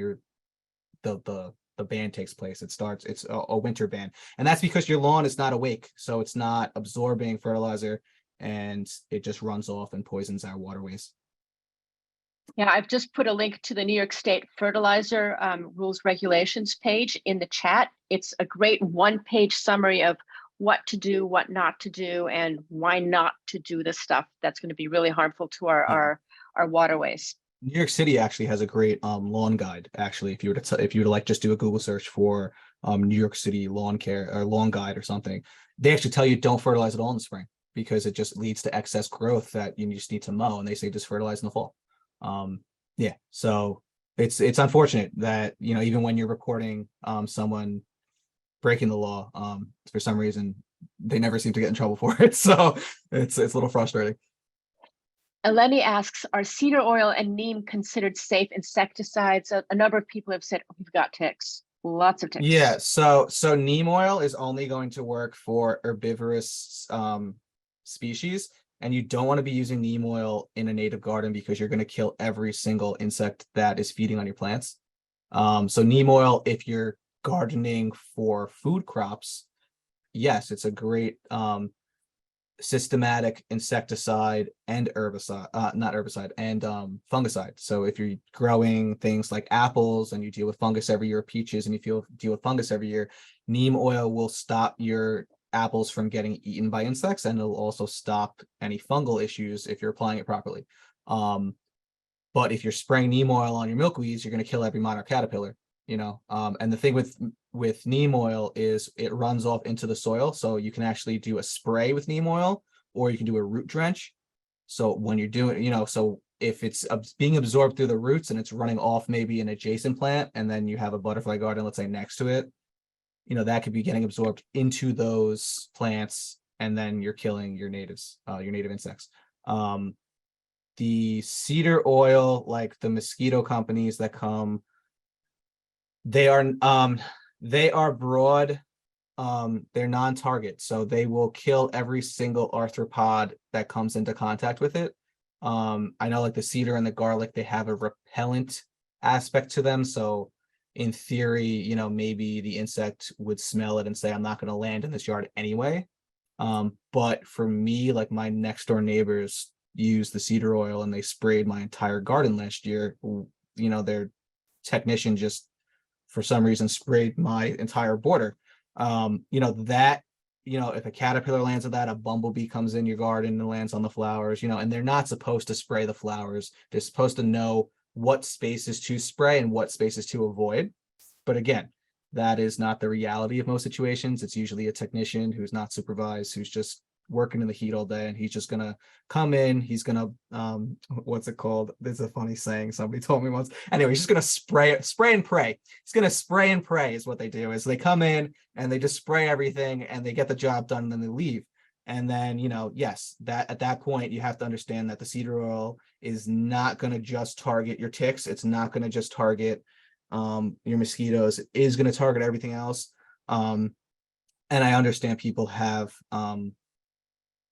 the ban takes place. It's a winter ban, and that's because your lawn is not awake, so it's not absorbing fertilizer, and it just runs off and poisons our waterways. Yeah, I've just put a link to the New York State Fertilizer Rules Regulations page in the chat. It's a great one-page summary of what to do, what not to do, and why not to do this stuff that's going to be really harmful to our waterways. New York City actually has a great lawn guide. Actually, if you were to like just do a Google search for New York City lawn care or lawn guide or something, they actually tell you don't fertilize at all in the spring because it just leads to excess growth that you just need to mow, and they say just fertilize in the fall. Yeah, so it's unfortunate that even when you're reporting someone breaking the law, for some reason they never seem to get in trouble for it. So it's a little frustrating. Eleni asks, are cedar oil and neem considered safe insecticides? A number of people have said, we've got ticks, lots of ticks. Yeah, so neem oil is only going to work for herbivorous species, and you don't want to be using neem oil in a native garden because you're going to kill every single insect that is feeding on your plants. So neem oil, if you're gardening for food crops, yes, it's a great systematic insecticide and herbicide, not herbicide, and fungicide. So if you're growing things like apples and you deal with fungus every year, peaches, and you deal with fungus every year, neem oil will stop your apples from getting eaten by insects, and it'll also stop any fungal issues if you're applying it properly. But if you're spraying neem oil on your milkweeds, you're going to kill every monarch caterpillar. And the thing with neem oil is it runs off into the soil, so you can actually do a spray with neem oil, or you can do a root drench. So when you're doing, so if it's being absorbed through the roots and it's running off maybe an adjacent plant, and then you have a butterfly garden, let's say next to it, that could be getting absorbed into those plants, and then you're killing your native insects. The cedar oil, like the mosquito companies that come, they are broad, they're non-target, so they will kill every single arthropod that comes into contact with it. I know like the cedar and the garlic, they have a repellent aspect to them, so in theory, maybe the insect would smell it and say, I'm not going to land in this yard anyway. But for me, like my next door neighbors used the cedar oil and they sprayed my entire garden last year. Their technician just for some reason sprayed my entire border. If a caterpillar lands on that, a bumblebee comes in your garden and lands on the flowers, and they're not supposed to spray the flowers. They're supposed to know what spaces to spray and what spaces to avoid. But again, that is not the reality of most situations. It's usually a technician who's not supervised, who's just working in the heat all day, and he's just gonna come in, he's gonna what's it called, there's a funny saying somebody told me once, anyway, he's just gonna spray and pray. He's gonna spray and pray is what they do, is they come in and they just spray everything and they get the job done and then they leave. And then yes, that at that point you have to understand that the cedar oil is not going to just target your ticks, it's not going to just target your mosquitoes, it is going to target everything else. And I understand people have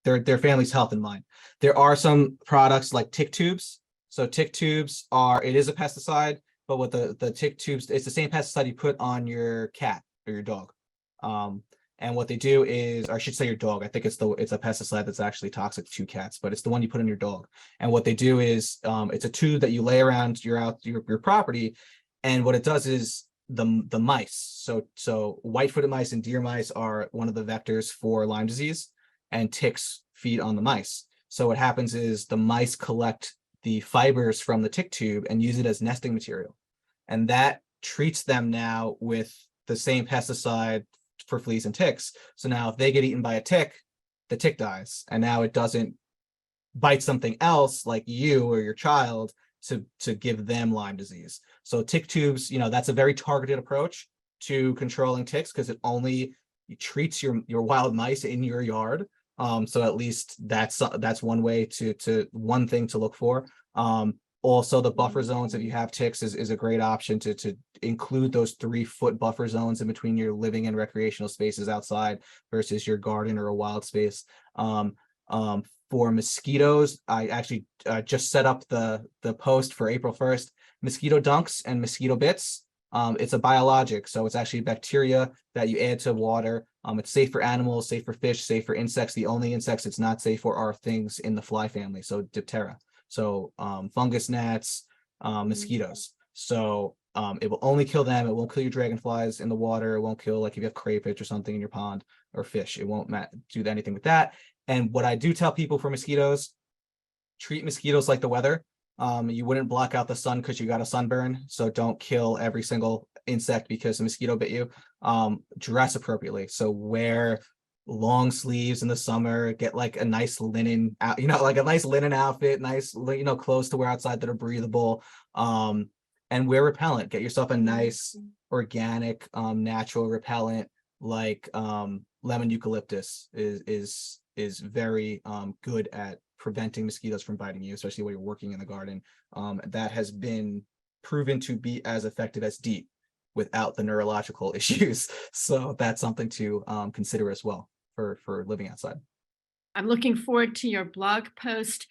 their family's health in mind. There are some products like tick tubes. So tick tubes it is a pesticide, but with the tick tubes, it's the same pesticide you put on your cat or your dog. And what they do is, or I should say your dog, I think it's a pesticide that's actually toxic to cats, but it's the one you put on your dog. And what they do is it's a tube that you lay around your property, and what it does is the mice. So white-footed mice and deer mice are one of the vectors for Lyme disease, and ticks feed on the mice. So what happens is the mice collect the fibers from the tick tube and use it as nesting material. And that treats them now with the same pesticide for fleas and ticks. So now if they get eaten by a tick, the tick dies. And now it doesn't bite something else like you or your child to give them Lyme disease. So tick tubes, that's a very targeted approach to controlling ticks, because it only treats your wild mice in your yard. So at least that's one way one thing to look for. Also, the buffer zones, if you have ticks, is a great option to include those 3-foot buffer zones in between your living and recreational spaces outside versus your garden or a wild space. For mosquitoes, I actually just set up the post for April 1st. Mosquito dunks and mosquito bits. It's a biologic, so it's actually bacteria that you add to water. It's safe for animals, safe for fish, safe for insects. The only insects it's not safe for are things in the fly family, so Diptera. So fungus gnats, mosquitoes. So it will only kill them. It won't kill your dragonflies in the water. It won't kill, like, if you have crayfish or something in your pond or fish. It won't do anything with that. And what I do tell people for mosquitoes, treat mosquitoes like the weather. You wouldn't block out the sun because you got a sunburn. So don't kill every single insect because a mosquito bit you. Dress appropriately. So wear long sleeves in the summer, get like a nice linen out, like a nice linen outfit, nice, clothes to wear outside that are breathable. And wear repellent. Get yourself a nice organic, natural repellent, like lemon eucalyptus is very good at preventing mosquitoes from biting you, especially when you're working in the garden. That has been proven to be as effective as DEET without the neurological issues. So that's something to consider as well for living outside. I'm looking forward to your blog post.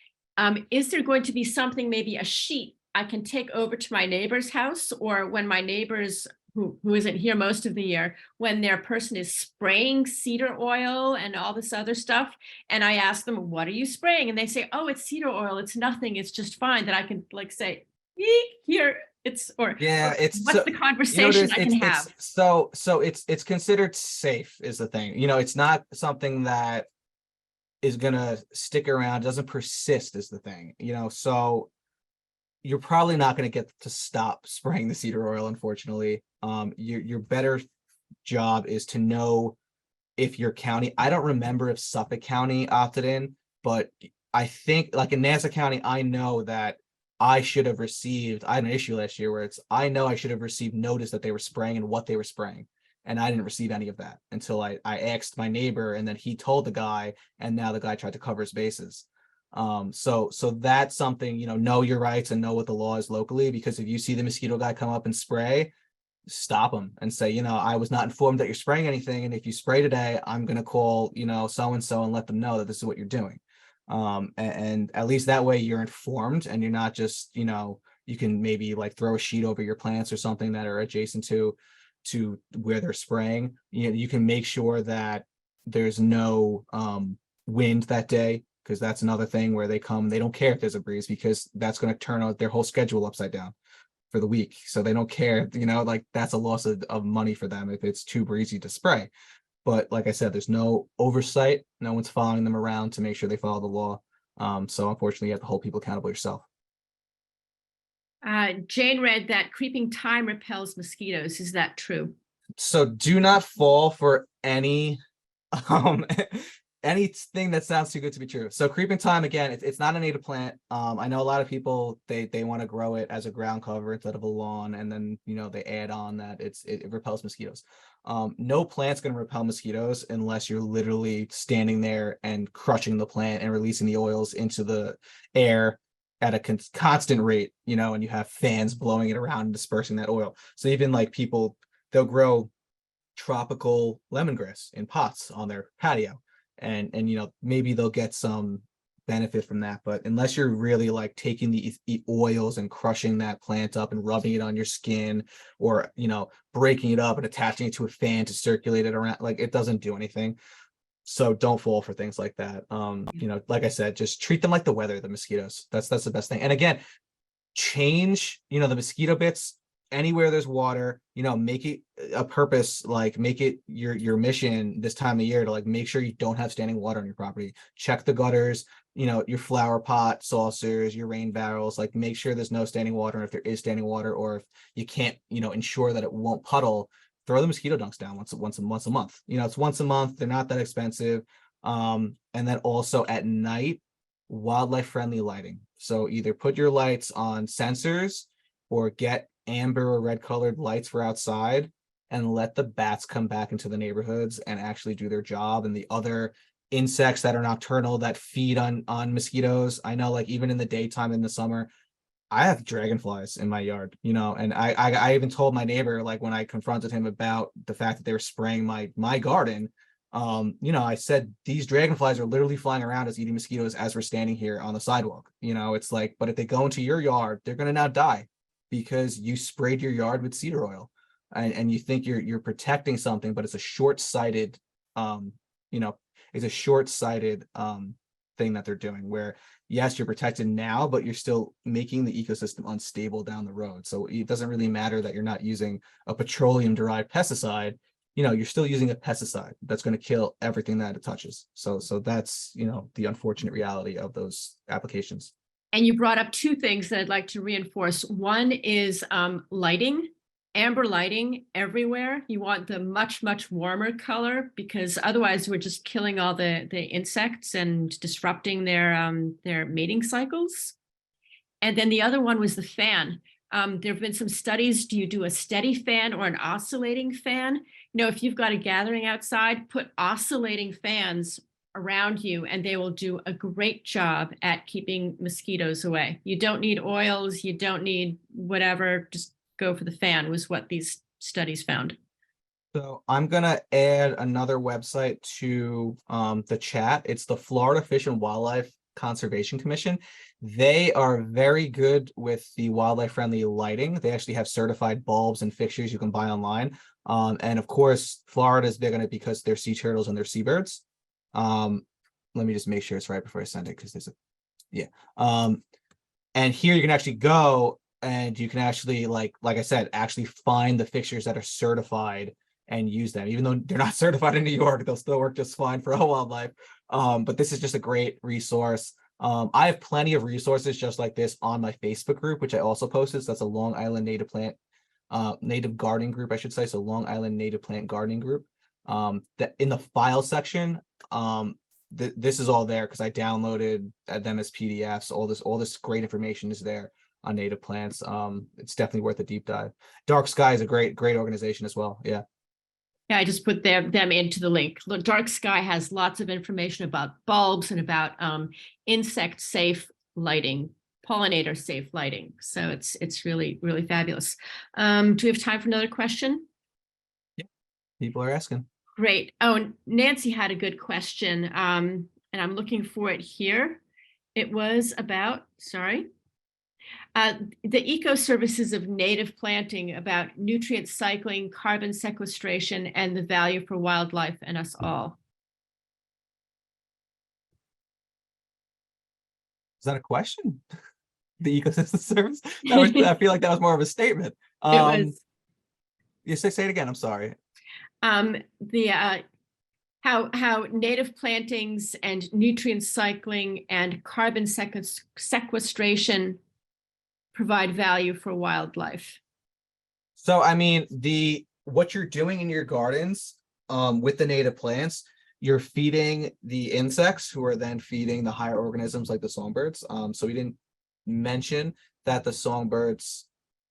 Is there going to be something, maybe a sheet I can take over to my neighbor's house, or when my neighbors who isn't here most of the year, when their person is spraying cedar oil and all this other stuff, and I ask them, what are you spraying? And they say, oh, it's cedar oil, it's nothing, it's just fine. That I can like say, eek, here, it's, or it's what's so, the conversation I can have? So it's considered safe is the thing. It's not something that is gonna stick around, doesn't persist is the thing. So you're probably not going to get to stop spraying the cedar oil, unfortunately. Your better job is to know if your county, I don't remember if Suffolk County opted in, but I think like in Nassau County, I know that I should have received, I had an issue last year where I know I should have received notice that they were spraying and what they were spraying. And I didn't receive any of that until I asked my neighbor, and then he told the guy, and now the guy tried to cover his bases. So that's something, know your rights and know what the law is locally, because if you see the mosquito guy come up and spray, stop him and say, I was not informed that you're spraying anything, and if you spray today, I'm going to call, so and so and let them know that this is what you're doing. And at least that way you're informed, and you're not just, you can maybe like throw a sheet over your plants or something that are adjacent to where they're spraying. You can make sure that there's no wind that day, because that's another thing where they don't care if there's a breeze, because that's going to turn out their whole schedule upside down for the week. So they don't care, like that's a loss of money for them if it's too breezy to spray. But like I said, there's no oversight. No one's following them around to make sure they follow the law. So unfortunately, you have to hold people accountable yourself. Jane read that creeping thyme repels mosquitoes. Is that true? So do not fall for any anything that sounds too good to be true. So creeping thyme, again, it's not a native plant. I know a lot of people they want to grow it as a ground cover instead of a lawn, and then they add on that it repels mosquitoes. No plant's going to repel mosquitoes unless you're literally standing there and crushing the plant and releasing the oils into the air at a constant rate, and you have fans blowing it around and dispersing that oil. So even like people, they'll grow tropical lemongrass in pots on their patio, and maybe they'll get some benefit from that. But unless you're really like taking the oils and crushing that plant up and rubbing it on your skin, or breaking it up and attaching it to a fan to circulate it around, like it doesn't do anything. So don't fall for things like that. Like I said, just treat them like the weather, the mosquitoes. That's the best thing. And again, change the mosquito bits anywhere there's water. Make it a purpose, like make it your mission this time of year to like make sure you don't have standing water on your property. Check the gutters, your flower pot saucers, your rain barrels, like make sure there's no standing water. And if there is standing water, or if you can't ensure that it won't puddle, throw the mosquito dunks down once a month. It's once a month. They're not that expensive. And then also at night, wildlife friendly lighting. So either put your lights on sensors or get amber or red colored lights for outside, and let the bats come back into the neighborhoods and actually do their job. And the other insects that are nocturnal that feed on mosquitoes. I know, like even in the daytime in the summer, I have dragonflies in my yard, and I even told my neighbor, like when I confronted him about the fact that they were spraying my garden, I said these dragonflies are literally flying around us eating mosquitoes as we're standing here on the sidewalk. It's like, but if they go into your yard, they're gonna now die because you sprayed your yard with cedar oil, and you think you're protecting something, but it's a short-sighted, it's a short-sighted thing that they're doing where yes, you're protected now, but you're still making the ecosystem unstable down the road. So it doesn't really matter that you're not using a petroleum derived pesticide. You're still using a pesticide that's going to kill everything that it touches. So that's, the unfortunate reality of those applications. And you brought up two things that I'd like to reinforce. One is lighting. Amber lighting everywhere. You want the much, much warmer color because otherwise we're just killing all the insects and disrupting their mating cycles. And then the other one was the fan. There have been some studies. Do you do a steady fan or an oscillating fan? If you've got a gathering outside, put oscillating fans around you and they will do a great job at keeping mosquitoes away. You don't need oils. You don't need whatever. Just go for the fan was what these studies found. So I'm going to add another website to the chat. It's the Florida Fish and Wildlife Conservation Commission. They are very good with the wildlife friendly lighting. They actually have certified bulbs and fixtures you can buy online. And of course, Florida is big on it because they're sea turtles and they're seabirds. Let me just make sure it's right before I send it because there's and here you can actually go and you can actually, like I said, actually find the fixtures that are certified and use them. Even though they're not certified in New York, they'll still work just fine for all wildlife. But this is just a great resource. I have plenty of resources just like this on my Facebook group, which I also posted. So that's a Long Island Native Gardening group, I should say. So Long Island Native Plant Gardening group. That in the file section, this is all there because I downloaded them as PDFs. All this great information is there on native plants. It's definitely worth a deep dive. Dark Sky is a great organization as well. Yeah, I just put them into the link. Look, Dark Sky has lots of information about bulbs and about insect safe lighting, pollinator safe lighting. So it's really, really fabulous. Do we have time for another question? Yeah, people are asking. Great. Oh, Nancy had a good question, and I'm looking for it here. It was about, the eco-services of native planting, about nutrient cycling, carbon sequestration, and the value for wildlife and us all. Is that a question? The ecosystem service? I feel like that was more of a statement. It was. You say it again. I'm sorry. How native plantings and nutrient cycling and carbon sequestration provide value for wildlife. So, I mean, what you're doing in your gardens with the native plants, you're feeding the insects who are then feeding the higher organisms like the songbirds. So we didn't mention that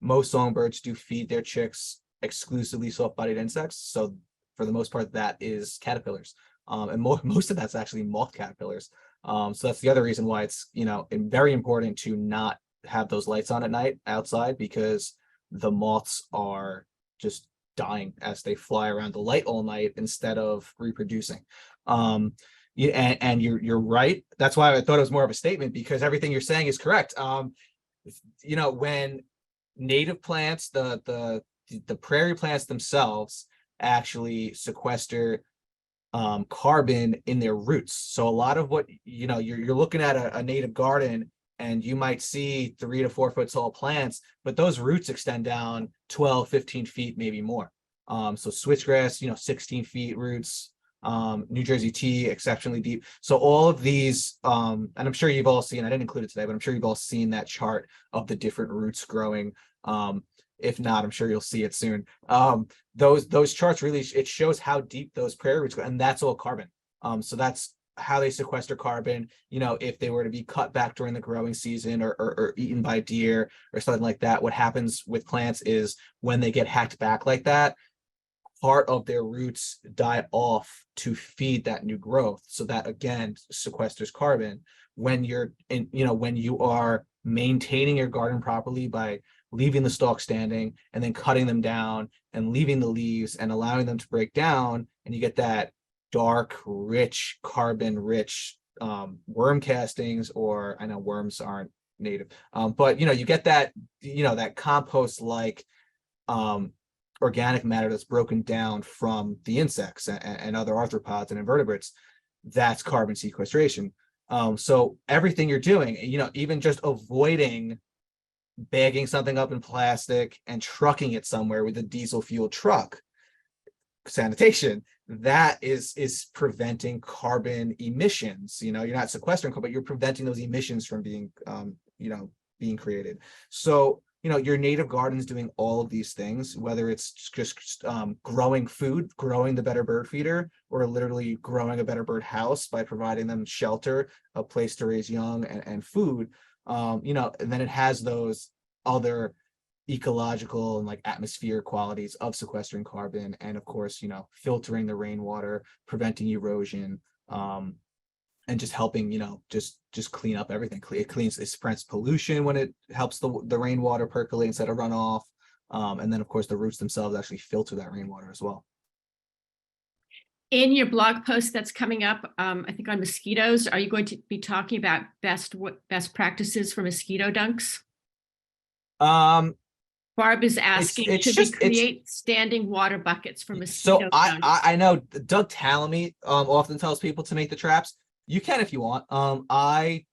most songbirds do feed their chicks exclusively soft-bodied insects. So for the most part, that is caterpillars. And most of that's actually moth caterpillars. So that's the other reason why it's, very important to not have those lights on at night outside, because the moths are just dying as they fly around the light all night instead of reproducing. And you're right. That's why I thought it was more of a statement, because everything you're saying is correct. When native plants, the prairie plants themselves actually sequester carbon in their roots. So a lot of what you're looking at a native garden, and you might see 3 to 4 foot tall plants, but those roots extend down 12, 15 feet, maybe more. So switchgrass, 16 feet roots, New Jersey tea, exceptionally deep. So all of these, and I'm sure you've all seen, I didn't include it today, but I'm sure you've all seen that chart of the different roots growing. If not, I'm sure you'll see it soon. Those charts really, it shows how deep those prairie roots go, and that's all carbon. So that's how they sequester carbon. If they were to be cut back during the growing season or eaten by deer or something like that, what happens with plants is when they get hacked back like that, part of their roots die off to feed that new growth. So that again sequesters carbon. When you're when you are maintaining your garden properly by leaving the stalk standing and then cutting them down and leaving the leaves and allowing them to break down, and you get that dark, rich, carbon rich worm castings, or I know worms aren't native, but you get that, that compost like organic matter that's broken down from the insects and other arthropods and invertebrates. That's carbon sequestration. So everything you're doing, even just avoiding bagging something up in plastic and trucking it somewhere with a diesel fuel truck, sanitation, that is preventing carbon emissions. You're not sequestering, but you're preventing those emissions from being being created. So your native garden's doing all of these things, whether it's just growing food, growing the better bird feeder, or literally growing a better bird house by providing them shelter, a place to raise young, and food. And then it has those other ecological and like atmosphere qualities of sequestering carbon, and of course, filtering the rainwater, preventing erosion, and just helping, just clean up everything. It prevents pollution when it helps the rainwater percolate instead of runoff. And then of course the roots themselves actually filter that rainwater as well. In your blog post that's coming up, I think on mosquitoes, are you going to be talking about best practices for mosquito dunks? Barb is asking, should we create standing water buckets for mosquito dunks? I know Doug Tallamy often tells people to make the traps. You can if you want. I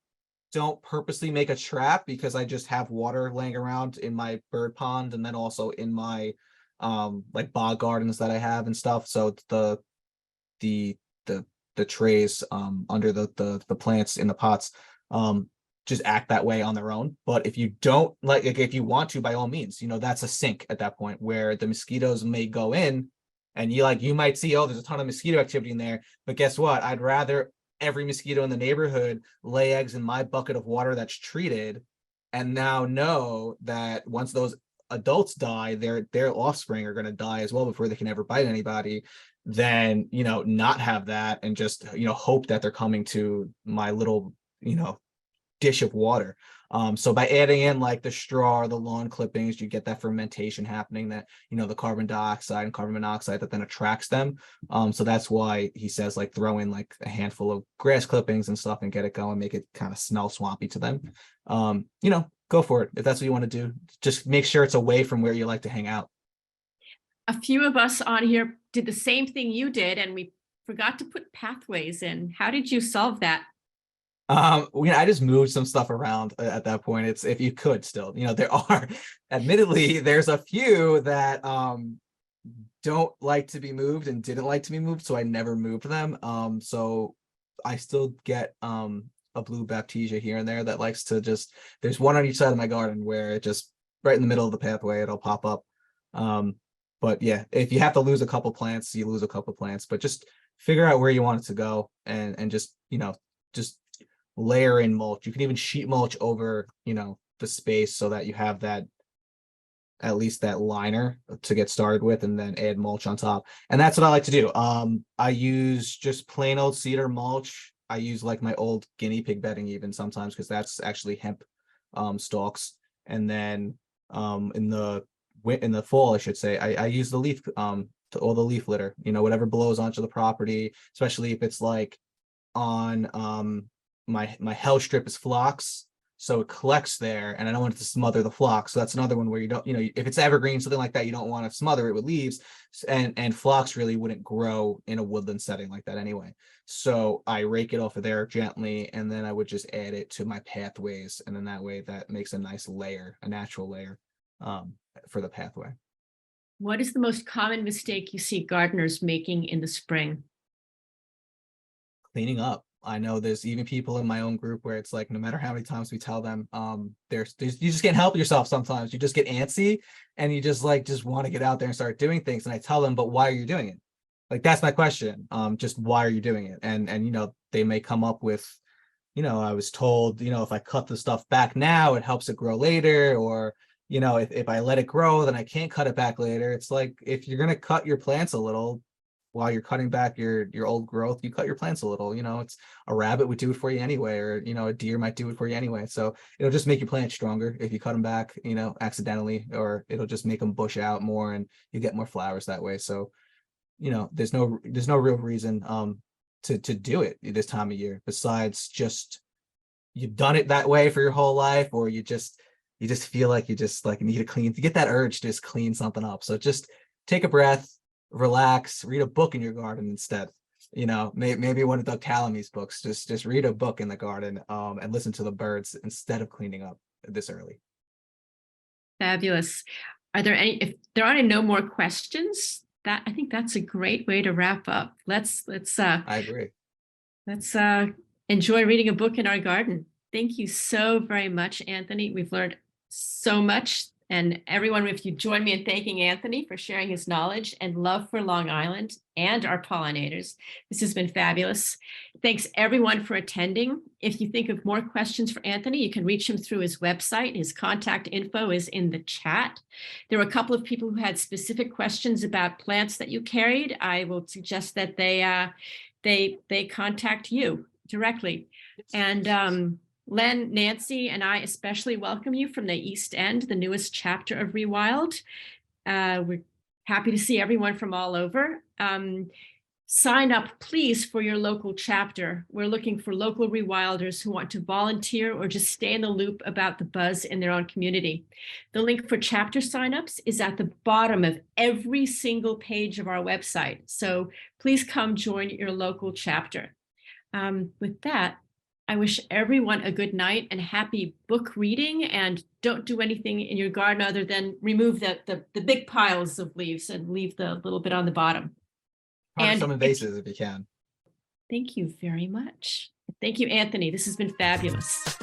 don't purposely make a trap because I just have water laying around in my bird pond, and then also in my like bog gardens that I have and stuff. So the trays under the plants in the pots just act that way on their own. But if you don't like if you want to, by all means, that's a sink at that point where the mosquitoes may go in, and you might see, oh, there's a ton of mosquito activity in there. But guess what? I'd rather every mosquito in the neighborhood lay eggs in my bucket of water that's treated, and now know that once those adults die, their offspring are going to die as well before they can ever bite anybody, then not have that and just hope that they're coming to my little dish of water. So by adding in like the straw or the lawn clippings, you get that fermentation happening, that the carbon dioxide and carbon monoxide that then attracts them. So that's why he says like throw in like a handful of grass clippings and stuff and get it going, make it kind of smell swampy to them. Go for it if that's what you want to do. Just make sure it's away from where you like to hang out. A few of us on here did the same thing you did, and we forgot to put pathways in. How did you solve that? I just moved some stuff around at that point. It's, if you could still, there are, admittedly, there's a few that don't like to be moved and didn't like to be moved, so I never moved them. So I still get a blue baptisia here and there that likes to just, there's one on each side of my garden where it just right in the middle of the pathway, it'll pop up. But yeah, if you have to lose a couple plants, you lose a couple plants, but just figure out where you want it to go, and just just layer in mulch. You can even sheet mulch over the space so that you have that, at least that liner to get started with, and then add mulch on top. And that's what I like to do. I use just plain old cedar mulch. I use like my old guinea pig bedding even sometimes, because that's actually hemp stalks. And then in the fall, I should say, I use the leaf to all the leaf litter, whatever blows onto the property, especially if it's like on my hell strip is phlox, so it collects there, and I don't want it to smother the phlox. So that's another one where you don't, if it's evergreen, something like that, you don't want to smother it with leaves, and phlox really wouldn't grow in a woodland setting like that anyway. So I rake it off of there gently, and then I would just add it to my pathways, and then that way that makes a nice layer, a natural layer for the pathway. What is the most common mistake you see gardeners making in the spring? Cleaning up. I know there's even people in my own group where it's like, no matter how many times we tell them, you just can't help yourself sometimes. You just get antsy and you just want to get out there and start doing things. And I tell them, but why are you doing it? Like, that's my question. Just why are you doing it? And they may come up with, I was told, if I cut the stuff back now, it helps it grow later, or if I let it grow, then I can't cut it back later. It's like, if you're going to cut your plants a little, while you're cutting back your old growth, you cut your plants a little. It's a rabbit would do it for you anyway, or a deer might do it for you anyway. So it'll just make your plants stronger if you cut them back, accidentally, or it'll just make them bush out more and you get more flowers that way. So there's no real reason to do it this time of year, besides just you've done it that way for your whole life, or you just feel like you just like need to get that urge to just clean something up. So just take a breath, relax, read a book in your garden instead. Maybe one of Doug Tallamy's books. Just read a book in the garden and listen to the birds instead of cleaning up this early. Fabulous. If there are no more questions, I think that's a great way to wrap up. Let's I agree. Let's enjoy reading a book in our garden. Thank you so very much, Anthony. We've learned so much. And everyone, if you join me in thanking Anthony for sharing his knowledge and love for Long Island and our pollinators. This has been fabulous. Thanks everyone for attending. If you think of more questions for Anthony, you can reach him through his website. His contact info is in the chat. There were a couple of people who had specific questions about plants that you carried. I will suggest that they contact you directly. And Len, Nancy, and I especially welcome you from the East End, the newest chapter of ReWild. We're happy to see everyone from all over. Sign up, please, for your local chapter. We're looking for local ReWilders who want to volunteer or just stay in the loop about the buzz in their own community. The link for chapter signups is at the bottom of every single page of our website. So please come join your local chapter. With that, I wish everyone a good night and happy book reading, and don't do anything in your garden other than remove the big piles of leaves and leave the little bit on the bottom. And some invasives if you can. Thank you very much. Thank you, Anthony. This has been fabulous.